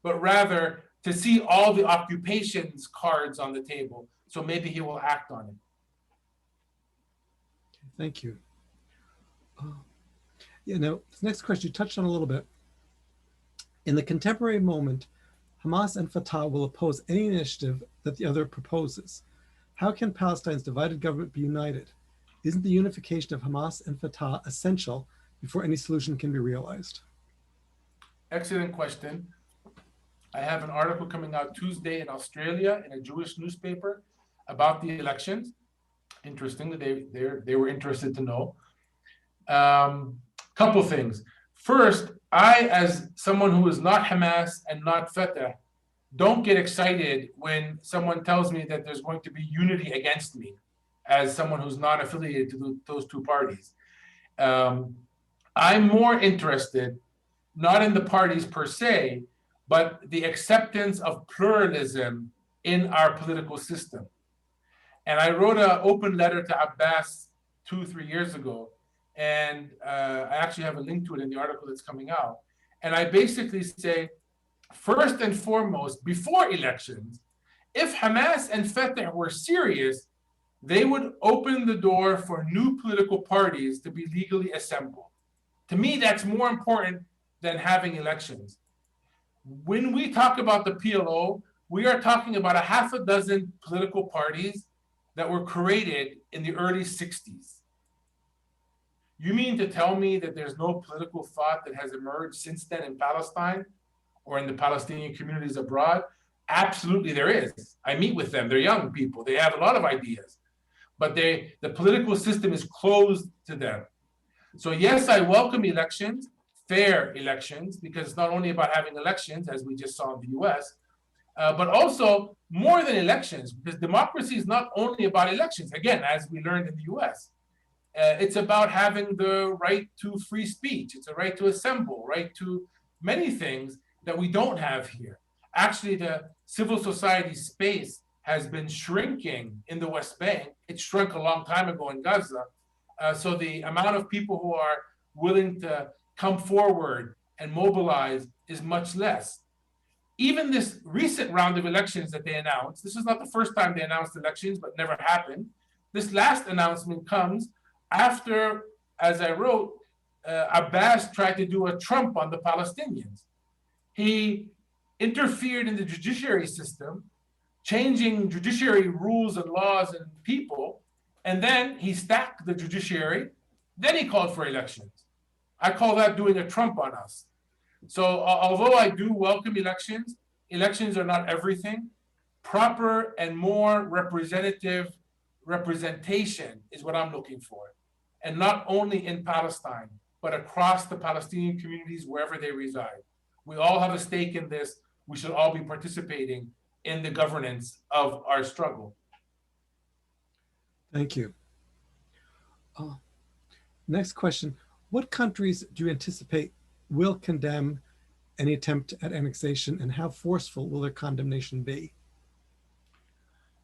but rather to see all the occupations cards on the table. So maybe he will act on it. Thank you. Now, this next question you touched on a little bit. In the contemporary moment, Hamas and Fatah will oppose any initiative that the other proposes. How can Palestine's divided government be united? Isn't the unification of Hamas and Fatah essential before any solution can be realized? Excellent question. I have an article coming out Tuesday in Australia in a Jewish newspaper about the elections. Interesting that they were interested to know. Couple things. First, I, as someone who is not Hamas and not Fatah, don't get excited when someone tells me that there's going to be unity against me as someone who's not affiliated to those two parties. I'm more interested, not in the parties per se, but the acceptance of pluralism in our political system. And I wrote an open letter to Abbas 2-3 years ago, and I actually have a link to it in the article that's coming out. And I basically say, first and foremost, before elections, if Hamas and Fatah were serious, they would open the door for new political parties to be legally assembled. To me, that's more important than having elections. When we talk about the PLO, we are talking about a half a dozen political parties that were created in the early 60s. You mean to tell me that there's no political thought that has emerged since then in Palestine or in the Palestinian communities abroad? Absolutely there is. I meet with them. They're young people. They have a lot of ideas, but the political system is closed to them. So yes, I welcome elections, fair elections, because it's not only about having elections, as we just saw in the US, but also more than elections, because democracy is not only about elections. Again, as we learned in the US, it's about having the right to free speech. It's a right to assemble, right to many things that we don't have here. Actually, the civil society space has been shrinking in the West Bank. It shrunk a long time ago in Gaza. So the amount of people who are willing to come forward and mobilize is much less. Even this recent round of elections that they announced, this is not the first time they announced elections, but never happened. This last announcement comes after, as I wrote, Abbas tried to do a Trump on the Palestinians. He interfered in the judiciary system, changing judiciary rules and laws and people, and then he stacked the judiciary, then he called for elections. I call that doing a Trump on us. So although I do welcome elections, elections are not everything. Proper and more representative representation is what I'm looking for. And not only in Palestine, but across the Palestinian communities wherever they reside. We all have a stake in this. We should all be participating in the governance of our struggle. Thank you. Next question. What countries do you anticipate will condemn any attempt at annexation, and how forceful will their condemnation be?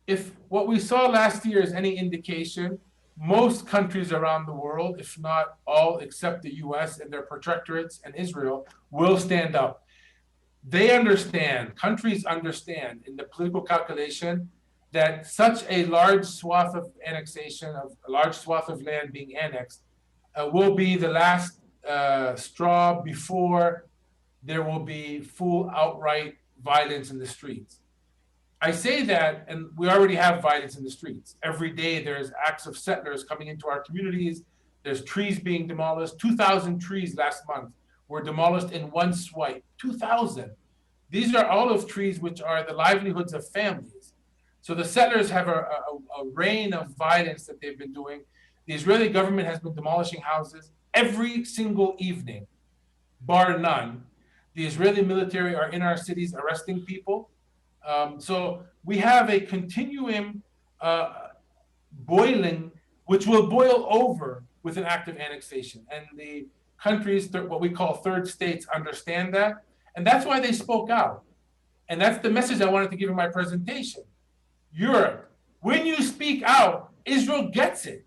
If what we saw last year is any indication, most countries around the world, if not all except the US and their protectorates and Israel, will stand up. They understand, countries understand in the political calculation that such a large swath of annexation, of a large swath of land being annexed, will be the last straw before there will be full outright violence in the streets. I say that, and we already have violence in the streets. Every day there's acts of settlers coming into our communities. There's trees being demolished. 2,000 trees last month were demolished in one swipe. 2,000. These are olive trees, which are the livelihoods of families. So the settlers have a reign of violence that they've been doing. The Israeli government has been demolishing houses every single evening, bar none. The Israeli military are in our cities arresting people. So we have a continuum boiling, which will boil over with an act of annexation. And the countries, what we call third states, understand that. And that's why they spoke out. And that's the message I wanted to give in my presentation. Europe, when you speak out, Israel gets it.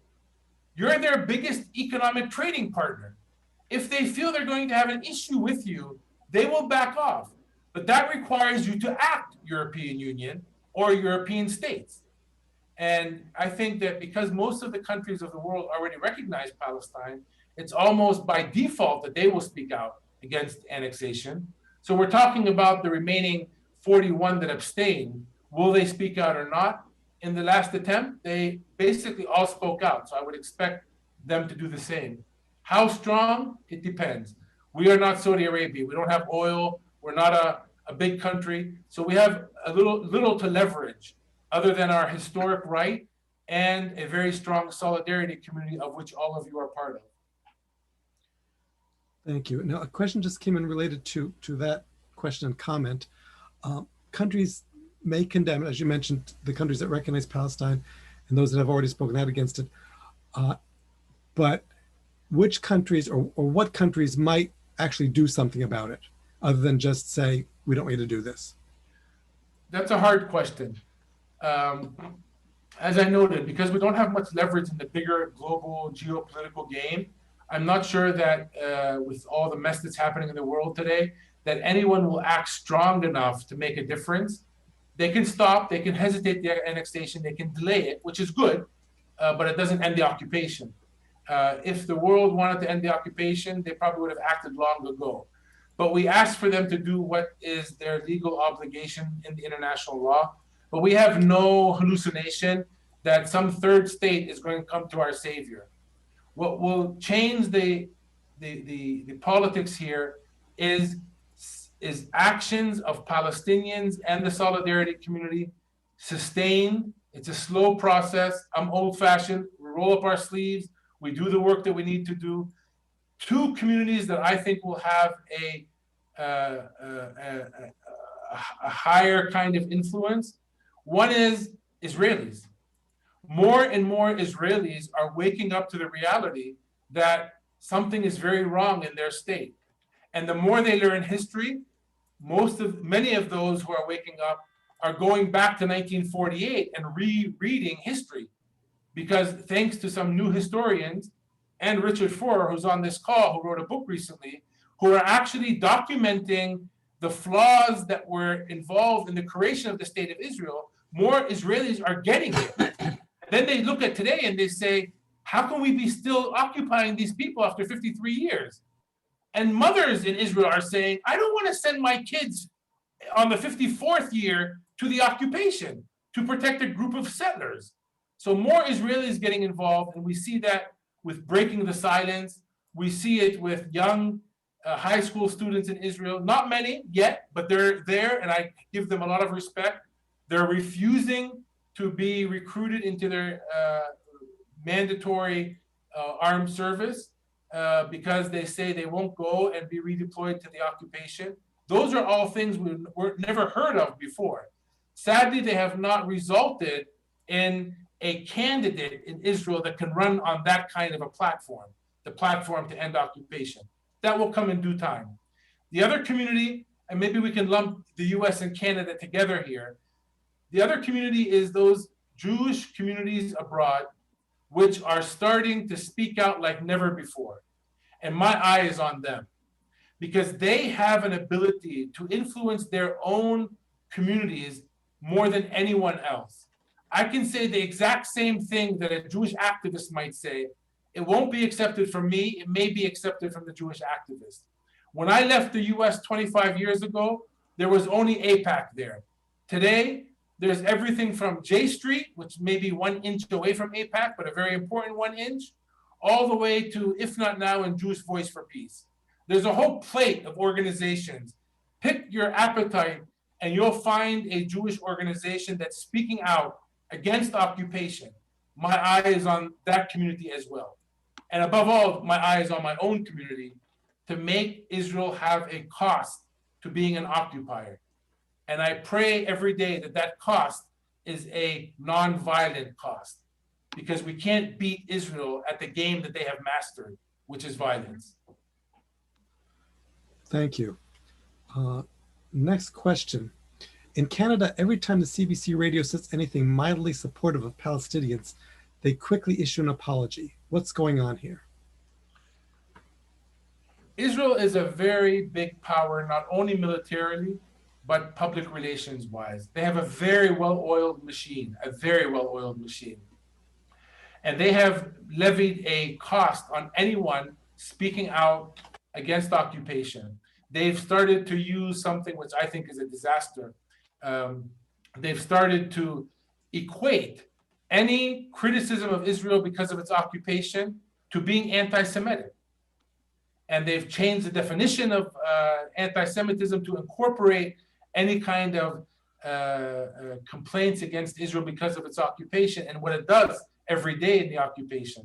You're their biggest economic trading partner. If they feel they're going to have an issue with you, they will back off. But that requires you to act, European Union or European states. And I think that because most of the countries of the world already recognize Palestine, it's almost by default that they will speak out against annexation. So we're talking about the remaining 41 that abstain. Will they speak out or not? In the last attempt, they basically all spoke out. So I would expect them to do the same. How strong? It depends. We are not Saudi Arabia. We don't have oil. We're not a big country. So we have a little to leverage other than our historic right and a very strong solidarity community of which all of you are part of. Thank you. Now, a question just came in related to that question and comment. Countries may condemn, as you mentioned, the countries that recognize Palestine and those that have already spoken out against it. But which countries or what countries might actually do something about it other than just say, we don't need to do this? That's a hard question. As I noted, because we don't have much leverage in the bigger global geopolitical game, I'm not sure that with all the mess that's happening in the world today, that anyone will act strong enough to make a difference. They can stop, they can hesitate the annexation, they can delay it, which is good, but it doesn't end the occupation. If the world wanted to end the occupation, they probably would have acted long ago. but we ask for them to do what is their legal obligation in the international law. But we have no hallucination that some third state is going to come to our savior. What will change the politics here is actions of Palestinians and the solidarity community, sustained. It's a slow process. I'm old-fashioned. We roll up our sleeves. We do the work that we need to do. Two communities that I think will have a higher kind of influence. One is Israelis. More and more Israelis are waking up to the reality that something is very wrong in their state. And the more they learn history, many of those who are waking up are going back to 1948 and rereading history. Because thanks to some new historians and Richard Foer, who's on this call, who wrote a book recently, who are actually documenting the flaws that were involved in the creation of the state of Israel, more Israelis are getting it. Then they look at today and they say, how can we be still occupying these people after 53 years? And mothers in Israel are saying, I don't want to send my kids on the 54th year to the occupation to protect a group of settlers. So more Israelis getting involved, and we see that with breaking the silence. We see it with young high school students in Israel, not many yet, but they're there, and I give them a lot of respect. They're refusing to be recruited into their mandatory armed service because they say they won't go and be redeployed to the occupation. Those are all things we were never heard of before. Sadly, they have not resulted in a candidate in Israel that can run on that kind of a platform, the platform to end occupation. That will come in due time. The other community, and maybe we can lump the US and Canada together here, the other community is those Jewish communities abroad, which are starting to speak out like never before. And my eye is on them because they have an ability to influence their own communities more than anyone else. I can say the exact same thing that a Jewish activist might say. It won't be accepted from me. It may be accepted from the Jewish activist. When I left the US 25 years ago, there was only AIPAC there. Today, there's everything from J Street, which may be 1 inch away from AIPAC, but a very important 1 inch, all the way to If Not Now and Jewish Voice for Peace. There's a whole plate of organizations. Pick your appetite and you'll find a Jewish organization that's speaking out against occupation. My eye is on that community as well. And above all, my eye is on my own community to make Israel have a cost to being an occupier. And I pray every day that that cost is a non-violent cost, because we can't beat Israel at the game that they have mastered, which is violence. Thank you. Next question. In Canada, every time the CBC radio says anything mildly supportive of Palestinians, they quickly issue an apology. What's going on here? Israel is a very big power, not only militarily, but public relations wise. They have a very well-oiled machine, And they have levied a cost on anyone speaking out against occupation. They've started to use something which I think is a disaster. They've started to equate any criticism of Israel because of its occupation to being anti-Semitic. And they've changed the definition of anti-Semitism to incorporate any kind of complaints against Israel because of its occupation and what it does every day in the occupation.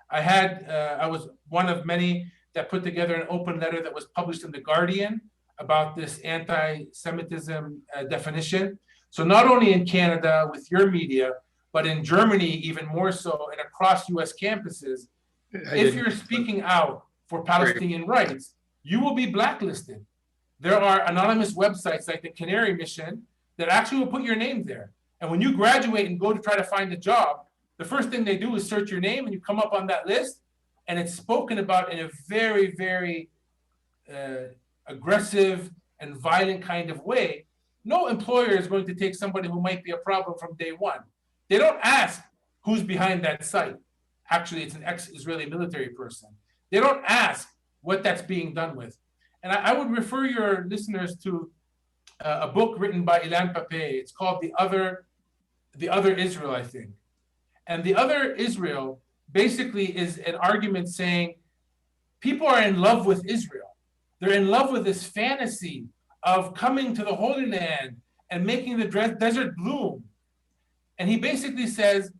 I was one of many that put together an open letter that was published in The Guardian about this anti-Semitism definition. So not only in Canada with your media, but in Germany even more so, and across US campuses, if you're speaking out for Palestinian rights, you will be blacklisted. There are anonymous websites like the Canary Mission that actually will put your name there. And when you graduate and go to try to find a job, the first thing they do is search your name and you come up on that list, and it's spoken about in a very, very aggressive and violent kind of way. No employer is going to take somebody who might be a problem from day one. They don't ask who's behind that site. Actually, it's an ex-Israeli military person. They don't ask what that's being done with. And I would refer your listeners to a book written by Ilan Pape. It's called The Other Israel, I think. And The Other Israel basically is an argument saying people are in love with Israel. They're in love with this fantasy of coming to the Holy Land and making the desert bloom. And he basically says,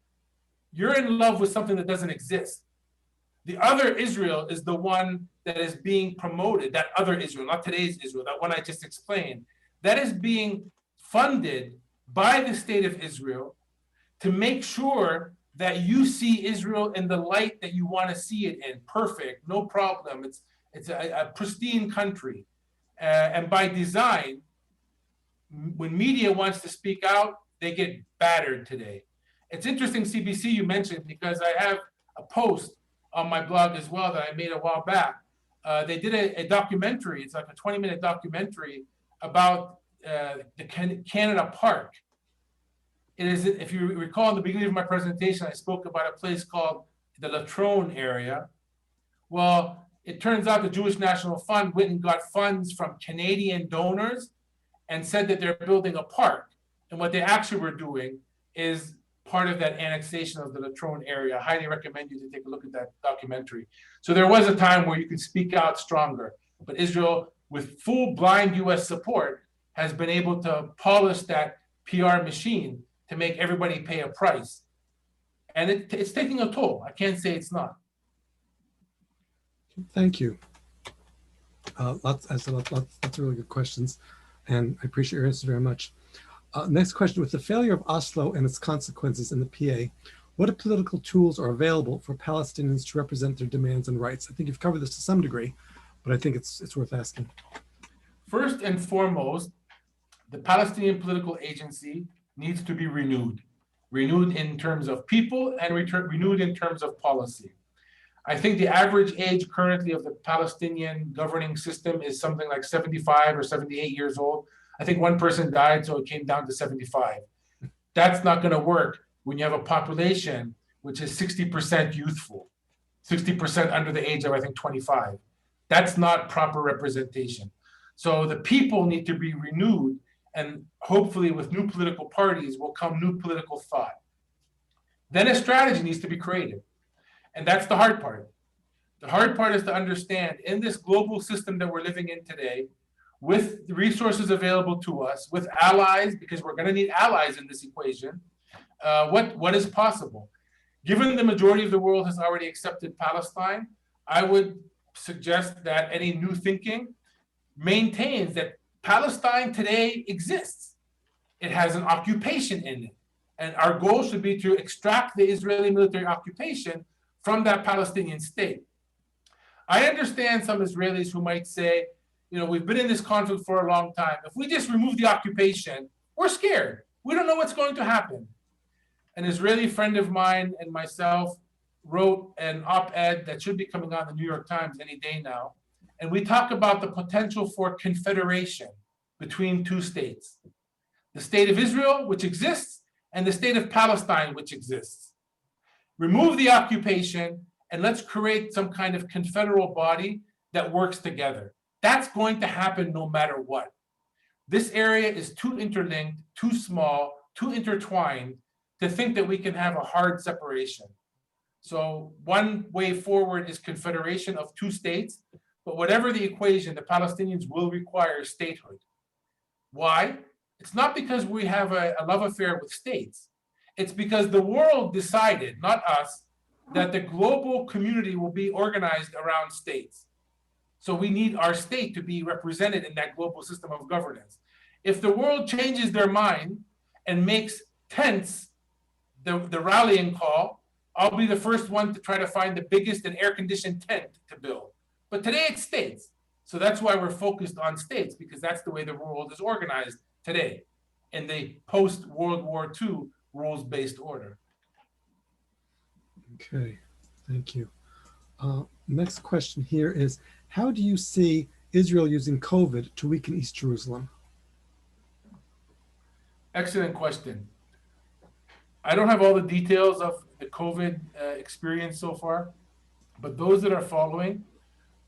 you're in love with something that doesn't exist. The other Israel is the one that is being promoted, that other Israel, not today's Israel, that one I just explained, that is being funded by the state of Israel to make sure that you see Israel in the light that you want to see it in. Perfect, no problem. It's a pristine country. And by design, when media wants to speak out, they get battered today. It's interesting, CBC, you mentioned, because I have a post on my blog as well that I made a while back. They did a documentary. It's like a 20-minute documentary about the Canada Park. It is, if you recall, in the beginning of my presentation, I spoke about a place called the Latrone area. Well, it turns out the Jewish National Fund went and got funds from Canadian donors and said that they're building a park. And what they actually were doing is part of that annexation of the Latrone area. I highly recommend you to take a look at that documentary. So there was a time where you could speak out stronger, but Israel, with full blind US support, has been able to polish that PR machine to make everybody pay a price. And it's taking a toll. I can't say it's not. Thank you. Lots of really good questions, and I appreciate your answers very much. Next question: with the failure of Oslo and its consequences in the PA, what political tools are available for Palestinians to represent their demands and rights? I think you've covered this to some degree, but I think it's worth asking. First and foremost, the Palestinian political agency needs to be renewed in terms of people and renewed in terms of policy. I think the average age currently of the Palestinian governing system is something like 75 or 78 years old. I think one person died, so it came down to 75. That's not going to work when you have a population which is 60% youthful, 60% under the age of, I think, 25. That's not proper representation. So the people need to be renewed, and hopefully with new political parties will come new political thought. Then a strategy needs to be created. And that's the hard part. The hard part is to understand in this global system that we're living in today, with the resources available to us, with allies, because we're going to need allies in this equation, what is possible. Given the majority of the world has already accepted Palestine, I would suggest that any new thinking maintains that Palestine today exists. It has an occupation in it. And our goal should be to extract the Israeli military occupation from that Palestinian state. I understand some Israelis who might say, you know, we've been in this conflict for a long time. If we just remove the occupation, we're scared. We don't know what's going to happen. An Israeli friend of mine and myself wrote an op-ed that should be coming out in the New York Times any day now. And we talk about the potential for confederation between two states. The state of Israel, which exists, and the state of Palestine, which exists. Remove the occupation and let's create some kind of confederal body that works together. That's going to happen no matter what. This area is too interlinked, too small, too intertwined to think that we can have a hard separation. So one way forward is confederation of two states, but whatever the equation, the Palestinians will require statehood. Why? It's not because we have a love affair with states. It's because the world decided, not us, that the global community will be organized around states. So we need our state to be represented in that global system of governance. If the world changes their mind and makes tents the rallying call, I'll be the first one to try to find the biggest and air-conditioned tent to build. But today it's states. So that's why we're focused on states, because that's the way the world is organized today in the post-World War II rules-based order. Okay, thank you. Next question here is, how do you see Israel using COVID to weaken East Jerusalem? Excellent question. I don't have all the details of the COVID experience so far, but those that are following,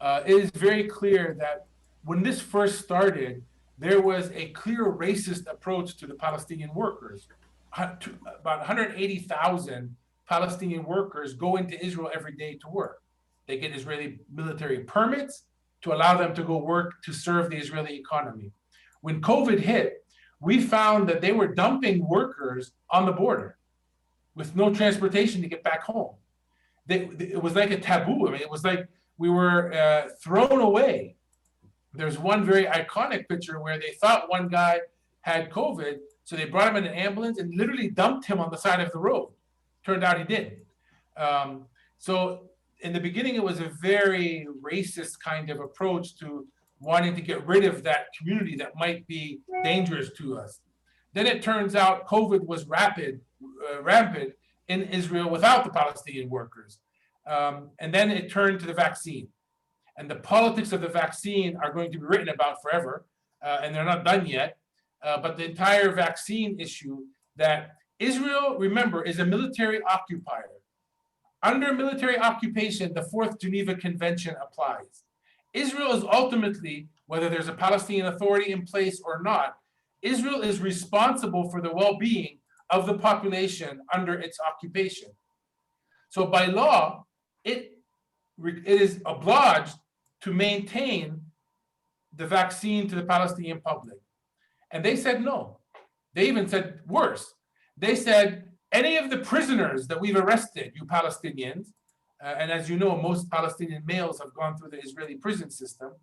it is very clear that when this first started, there was a clear racist approach to the Palestinian workers. About 180,000 Palestinian workers go into Israel every day to work. They get Israeli military permits to allow them to go work to serve the Israeli economy. When COVID hit, we found that they were dumping workers on the border with no transportation to get back home. It was like a taboo. I mean, it was like we were thrown away. There's one very iconic picture where they thought one guy had COVID, so they brought him in an ambulance and literally dumped him on the side of the road. Turned out he didn't. So in the beginning, it was a very racist kind of approach to wanting to get rid of that community that might be dangerous to us. Then it turns out COVID was rampant in Israel without the Palestinian workers. And then it turned to the vaccine. And the politics of the vaccine are going to be written about forever, and they're not done yet. But the entire vaccine issue, that Israel, remember, is a military occupier. Under military occupation, the Fourth Geneva Convention applies. Israel is ultimately, whether there's a Palestinian Authority in place or not, Israel is responsible for the well-being of the population under its occupation. So by law, it is obliged to maintain the vaccine to the Palestinian public. And they said no. They even said worse. They said, any of the prisoners that we've arrested, you Palestinians, and as you know, most Palestinian males have gone through the Israeli prison system,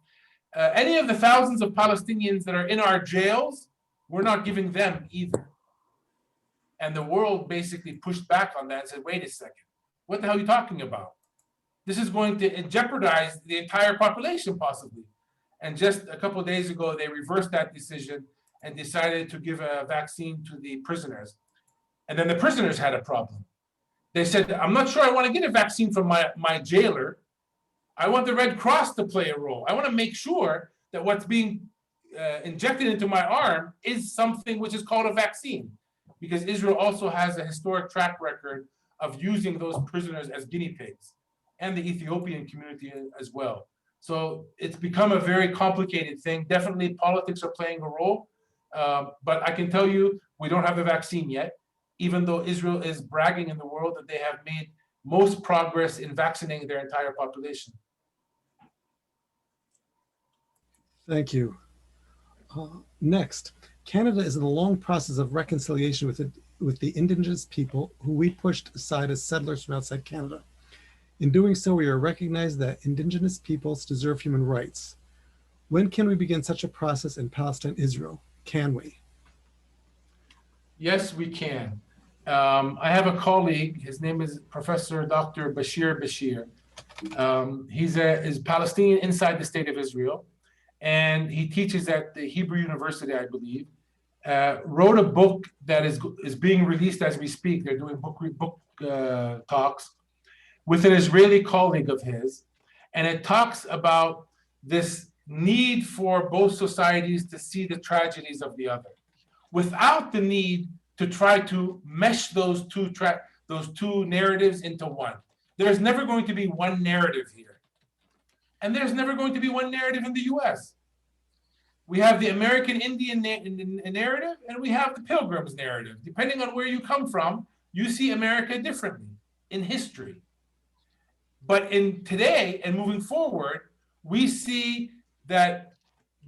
any of the thousands of Palestinians that are in our jails, we're not giving them either. And the world basically pushed back on that and said, wait a second, what the hell are you talking about? This is going to jeopardize the entire population possibly. And just a couple of days ago, they reversed that decision and decided to give a vaccine to the prisoners. And then the prisoners had a problem. They said, I'm not sure I want to get a vaccine from my jailer. I want the Red Cross to play a role. I want to make sure that what's being injected into my arm is something which is called a vaccine, because Israel also has a historic track record of using those prisoners as guinea pigs, and the Ethiopian community as well. So it's become a very complicated thing. Definitely politics are playing a role, but I can tell you, we don't have the vaccine yet, even though Israel is bragging in the world that they have made most progress in vaccinating their entire population. Thank you. Next, Canada is in a long process of reconciliation with the Indigenous people who we pushed aside as settlers from outside Canada. In doing so, we are recognized that Indigenous peoples deserve human rights. When can we begin such a process in Palestine, Israel? Can we? Yes, we can. I have a colleague, his name is Professor Dr. Bashir Bashir. He's Palestinian inside the state of Israel, and he teaches at the Hebrew University, I believe. Wrote a book that is being released as we speak. They're doing book talks with an Israeli colleague of his, and it talks about this need for both societies to see the tragedies of the other, without the need to try to mesh those two narratives into one. There's never going to be one narrative here, and there's never going to be one narrative in the U.S. We have the American Indian narrative, and we have the Pilgrims narrative. Depending on where you come from, you see America differently in history. But in today and moving forward, we see that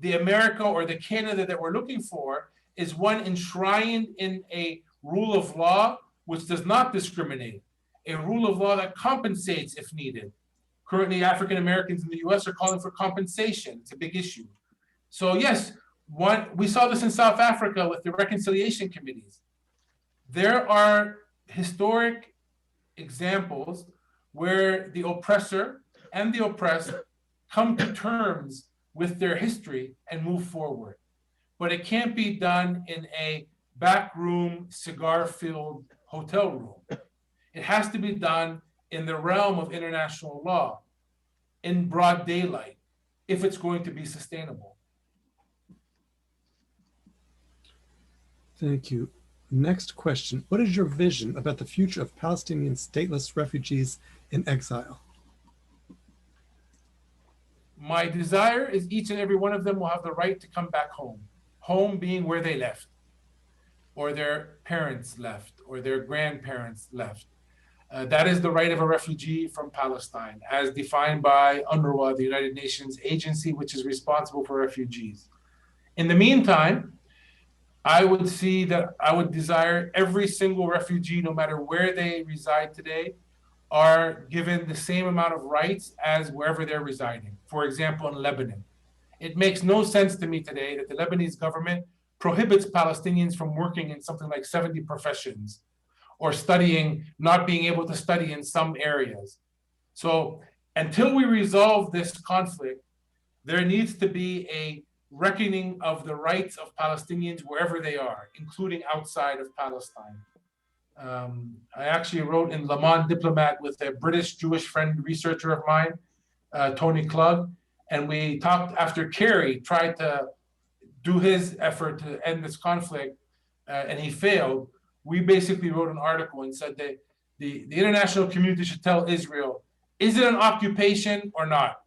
the America or the Canada that we're looking for is one enshrined in a rule of law which does not discriminate, a rule of law that compensates if needed. Currently, African Americans in the US are calling for compensation. It's a big issue. So yes, we saw this in South Africa with the reconciliation committees. There are historic examples where the oppressor and the oppressed come to terms with their history and move forward. But it can't be done in a backroom, cigar-filled hotel room. It has to be done in the realm of international law, in broad daylight, if it's going to be sustainable. Thank you. Next question. What is your vision about the future of Palestinian stateless refugees in exile? My desire is each and every one of them will have the right to come back home. Home being where they left, or their parents left, or their grandparents left. That is the right of a refugee from Palestine, as defined by UNRWA, the United Nations agency, which is responsible for refugees. In the meantime, I would desire every single refugee, no matter where they reside today, are given the same amount of rights as wherever they're residing. For example, in Lebanon. It makes no sense to me today that the Lebanese government prohibits Palestinians from working in something like 70 professions, or studying, not being able to study in some areas. So until we resolve this conflict, there needs to be a reckoning of the rights of Palestinians wherever they are, including outside of Palestine. I actually wrote in Le Monde Diplomat with a British Jewish friend researcher of mine, Tony Klug, and we talked after Kerry tried to do his effort to end this conflict, and he failed. We basically wrote an article and said that the international community should tell Israel, is it an occupation or not?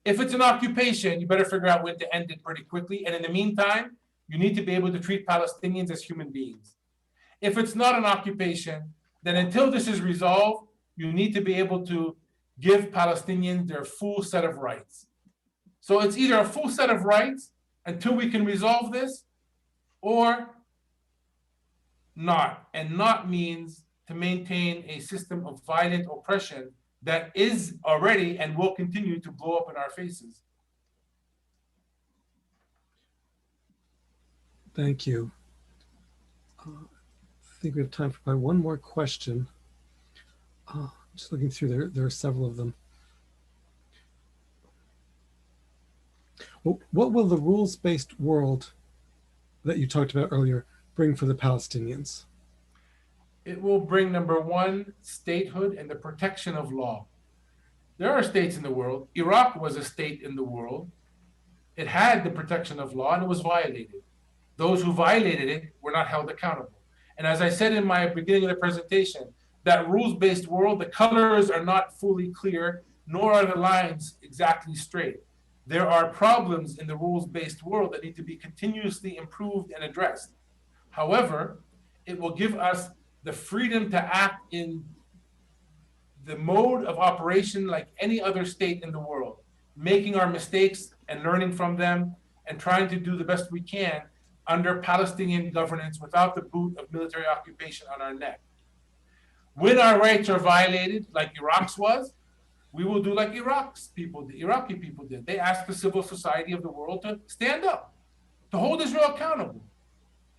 If it's an occupation, you better figure out when to end it pretty quickly. And in the meantime, you need to be able to treat Palestinians as human beings. If it's not an occupation, then until this is resolved, you need to be able to give Palestinians their full set of rights. So it's either a full set of rights until we can resolve this, or not. And not means to maintain a system of violent oppression that is already and will continue to blow up in our faces. Thank you. I think we have time for probably one more question. Just looking through, there are several of them. Well, what will the rules-based world that you talked about earlier bring for the Palestinians? It will bring, number one, statehood and the protection of law. There are states in the world. Iraq was a state in the world. It had the protection of law and it was violated. Those who violated it were not held accountable. And as I said in my beginning of the presentation, that rules-based world, the colors are not fully clear, nor are the lines exactly straight. There are problems in the rules-based world that need to be continuously improved and addressed. However, it will give us the freedom to act in the mode of operation like any other state in the world, making our mistakes and learning from them and trying to do the best we can under Palestinian governance without the boot of military occupation on our neck. When our rights are violated, like Iraq's was, we will do like the Iraqi people did. They asked the civil society of the world to stand up, to hold Israel accountable,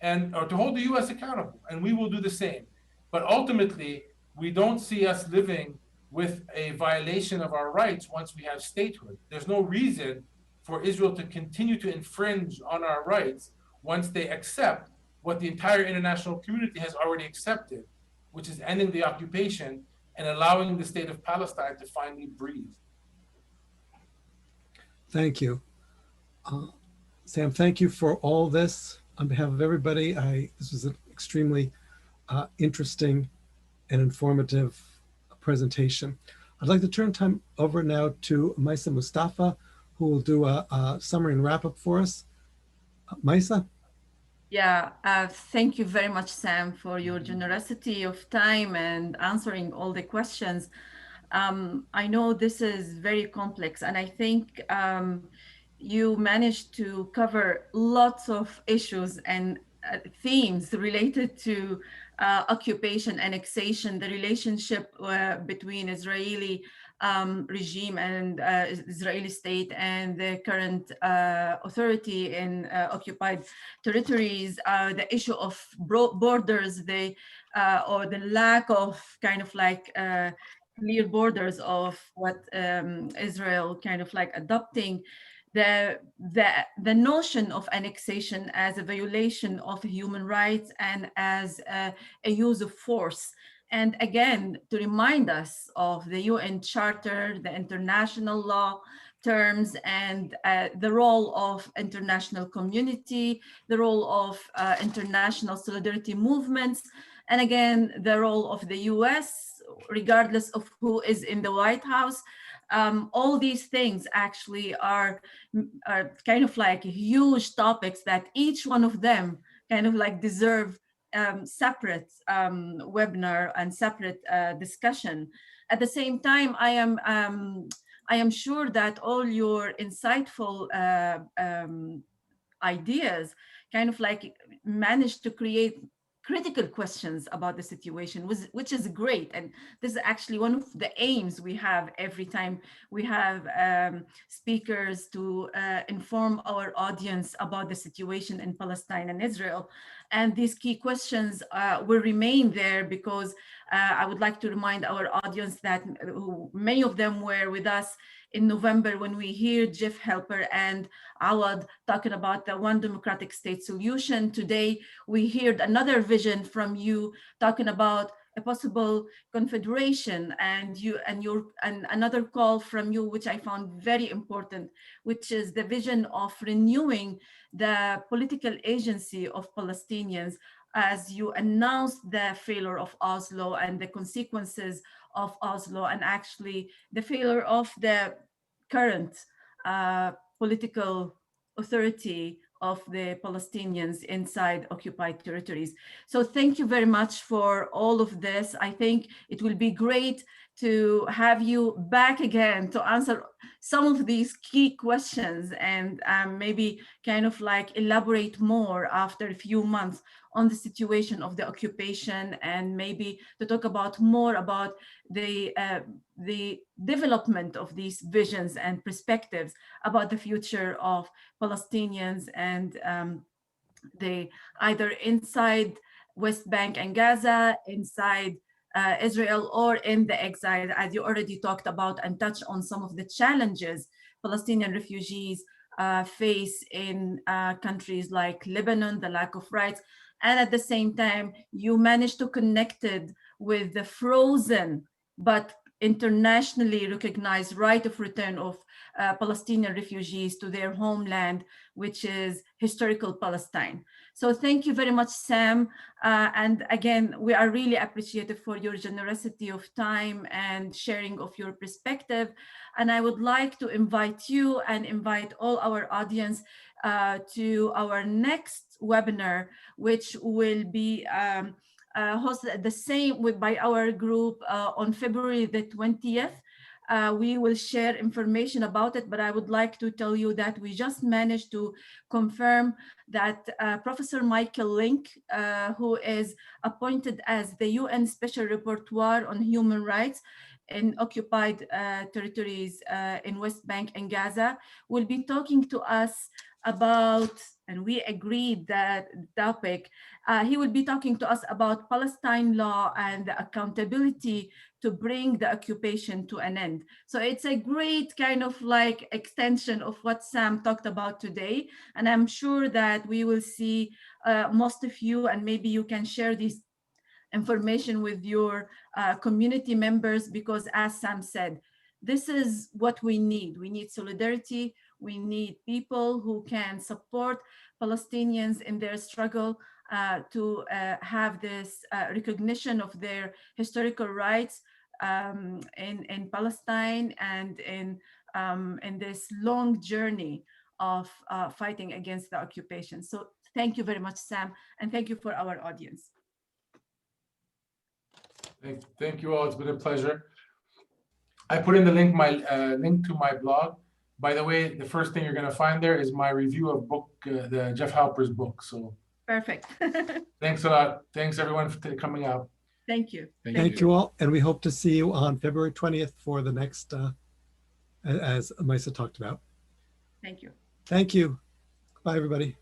or to hold the US accountable, and we will do the same. But ultimately, we don't see us living with a violation of our rights once we have statehood. There's no reason for Israel to continue to infringe on our rights once they accept what the entire international community has already accepted, which is ending the occupation and allowing the state of Palestine to finally breathe. Thank you. Sam, thank you for all this. On behalf of everybody, this was an extremely interesting and informative presentation. I'd like to turn time over now to Maisa Mustafa, who will do a summary and wrap up for us. Maisa? Yeah, thank you very much, Sam, for your generosity of time and answering all the questions. I know this is very complex, and I think you managed to cover lots of issues and themes related to occupation, annexation, the relationship between Israeli regime and Israeli state and the current authority in occupied territories, the issue of borders, or the lack of kind of like clear borders of what Israel kind of like adopting. The notion of annexation as a violation of human rights and as a use of force. And again, to remind us of the UN Charter, the international law terms, and the role of international community, the role of international solidarity movements, and again, the role of the US regardless of who is in the White House. All these things actually are kind of like huge topics that each one of them kind of like deserve separate webinar and separate discussion. At the same time, I am sure that all your insightful ideas kind of like managed to create critical questions about the situation, which is great. And this is actually one of the aims we have every time we have speakers to inform our audience about the situation in Palestine and Israel. And these key questions will remain there because I would like to remind our audience that many of them were with us in November when we hear Jeff Helper and Awad talking about the one democratic state solution. Today, we heard another vision from you talking about a possible confederation, and another call from you, which I found very important, which is the vision of renewing the political agency of Palestinians as you announced the failure of Oslo and the consequences of Oslo, and actually the failure of the current political authority of the Palestinians inside occupied territories. So thank you very much for all of this. I think it will be great to have you back again to answer some of these key questions and maybe kind of like elaborate more after a few months on the situation of the occupation, and maybe to talk about more about the development of these visions and perspectives about the future of Palestinians and the either inside West Bank and Gaza, inside Israel, or in the exile, as you already talked about and touched on some of the challenges Palestinian refugees face in countries like Lebanon, the lack of rights. And at the same time, you managed to connect it with the frozen but internationally recognized right of return of Palestinian refugees to their homeland, which is historical Palestine. So thank you very much, Sam. And again, we are really appreciative for your generosity of time and sharing of your perspective. And I would like to invite you and invite all our audience to our next webinar, which will be hosted the same by our group on February the 20th. We will share information about it, but I would like to tell you that we just managed to confirm that Professor Michael Link, who is appointed as the UN Special Rapporteur on Human Rights in occupied territories in West Bank and Gaza, will be talking to us about, and we agreed that topic, he will be talking to us about Palestine law and the accountability to bring the occupation to an end. So it's a great kind of like extension of what Sam talked about today. And I'm sure that we will see most of you, and maybe you can share this information with your community members, because as Sam said, this is what we need. We need solidarity. We need people who can support Palestinians in their struggle to have this recognition of their historical rights in Palestine and in this long journey of fighting against the occupation. So thank you very much, Sam, and thank you for our audience. Thank you all. It's been a pleasure. I put in the link to my blog. By the way, the first thing you're going to find there is my review of the Jeff Halper's book. So perfect. Thanks a lot. Thanks everyone for coming out. Thank you. Thank you all, and we hope to see you on February 20th for the next, as Maisa talked about. Thank you. Thank you. Bye, everybody.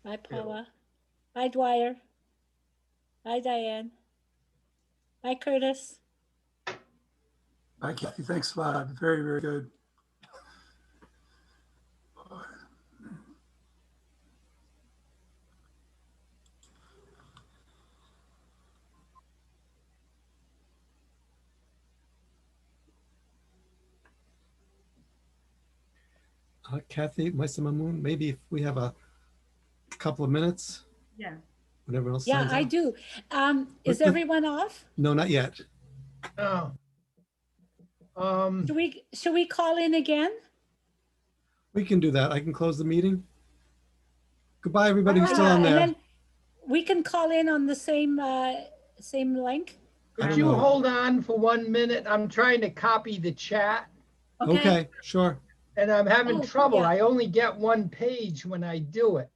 Bye, Paula. Bye, Dwyer. Bye, Diane. Bye, Curtis. Bye, Kathy. Thanks a lot. Very, very good. Kathy, Maimoun, maybe if we have a couple of minutes, Yeah. when everyone else Yeah, signs I off. do. Is Look, everyone off? No, not yet. Oh. Should we call in again? We can do that. I can close the meeting. Goodbye, everybody who's still on And there. then we can call in on the same link. I Could don't you know. hold on for 1 minute? I'm trying to copy the chat Okay, sure. and I'm having Oh, trouble. yeah. I only get one page when I do it.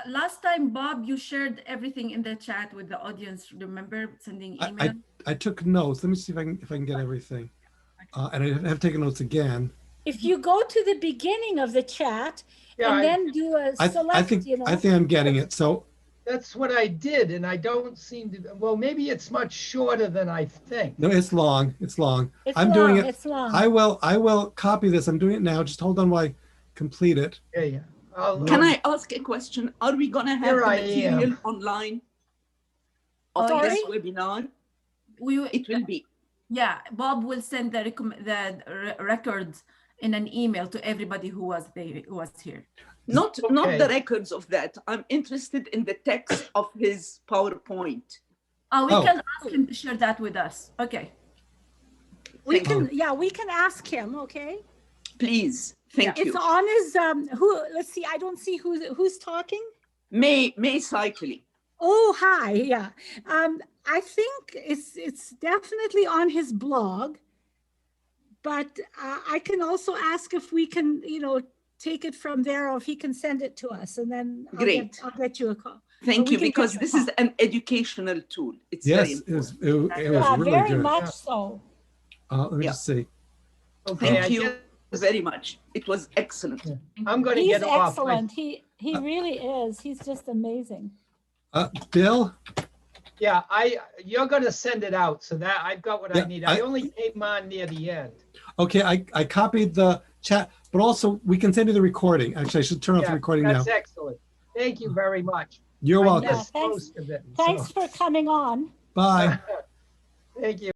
Last time, Bob, you shared everything in the chat with the audience. Remember sending email? I took notes. Let me see if I can get everything. And I have taken notes again. If you go to the beginning of the chat and then do a select, I think I'm getting it. So That's what I did, and I don't seem to, well, maybe it's much shorter than I think. no, it's long. It's long. It's I'm long, doing it. it's long. I will copy this. I'm doing it now. Just hold on while I complete it. Yeah. Can I ask a question? Are we gonna have Here the I material am. online of Sorry? this webinar? It will be. Yeah, Bob will send the records in an email to everybody who was there, who was here. Not the records of that. I'm interested in the text of his PowerPoint. We can ask him to share that with us. Okay. We can ask him, okay? Please, thank you. It's on his, let's see, I don't see who's talking. May Cycling. Oh, hi, yeah. I think it's definitely on his blog, but I can also ask if we can, take it from there, or if he can send it to us, and then I'll get you a call. Thank you, because this is an educational tool. It's very important. It was really very good. much so. Let me just see. Okay, Thank you very much. It was excellent. I'm going to He's get off. excellent. He really is. He's just amazing. Bill? Yeah, you're going to send it out, so that I've got what I need. I only came on near the end. Okay, I copied the chat, but also we can send you the recording. Actually, I should turn off the recording now. That's excellent. Thank you very much. You're welcome. Most of it, Thanks for coming on. Bye. Thank you.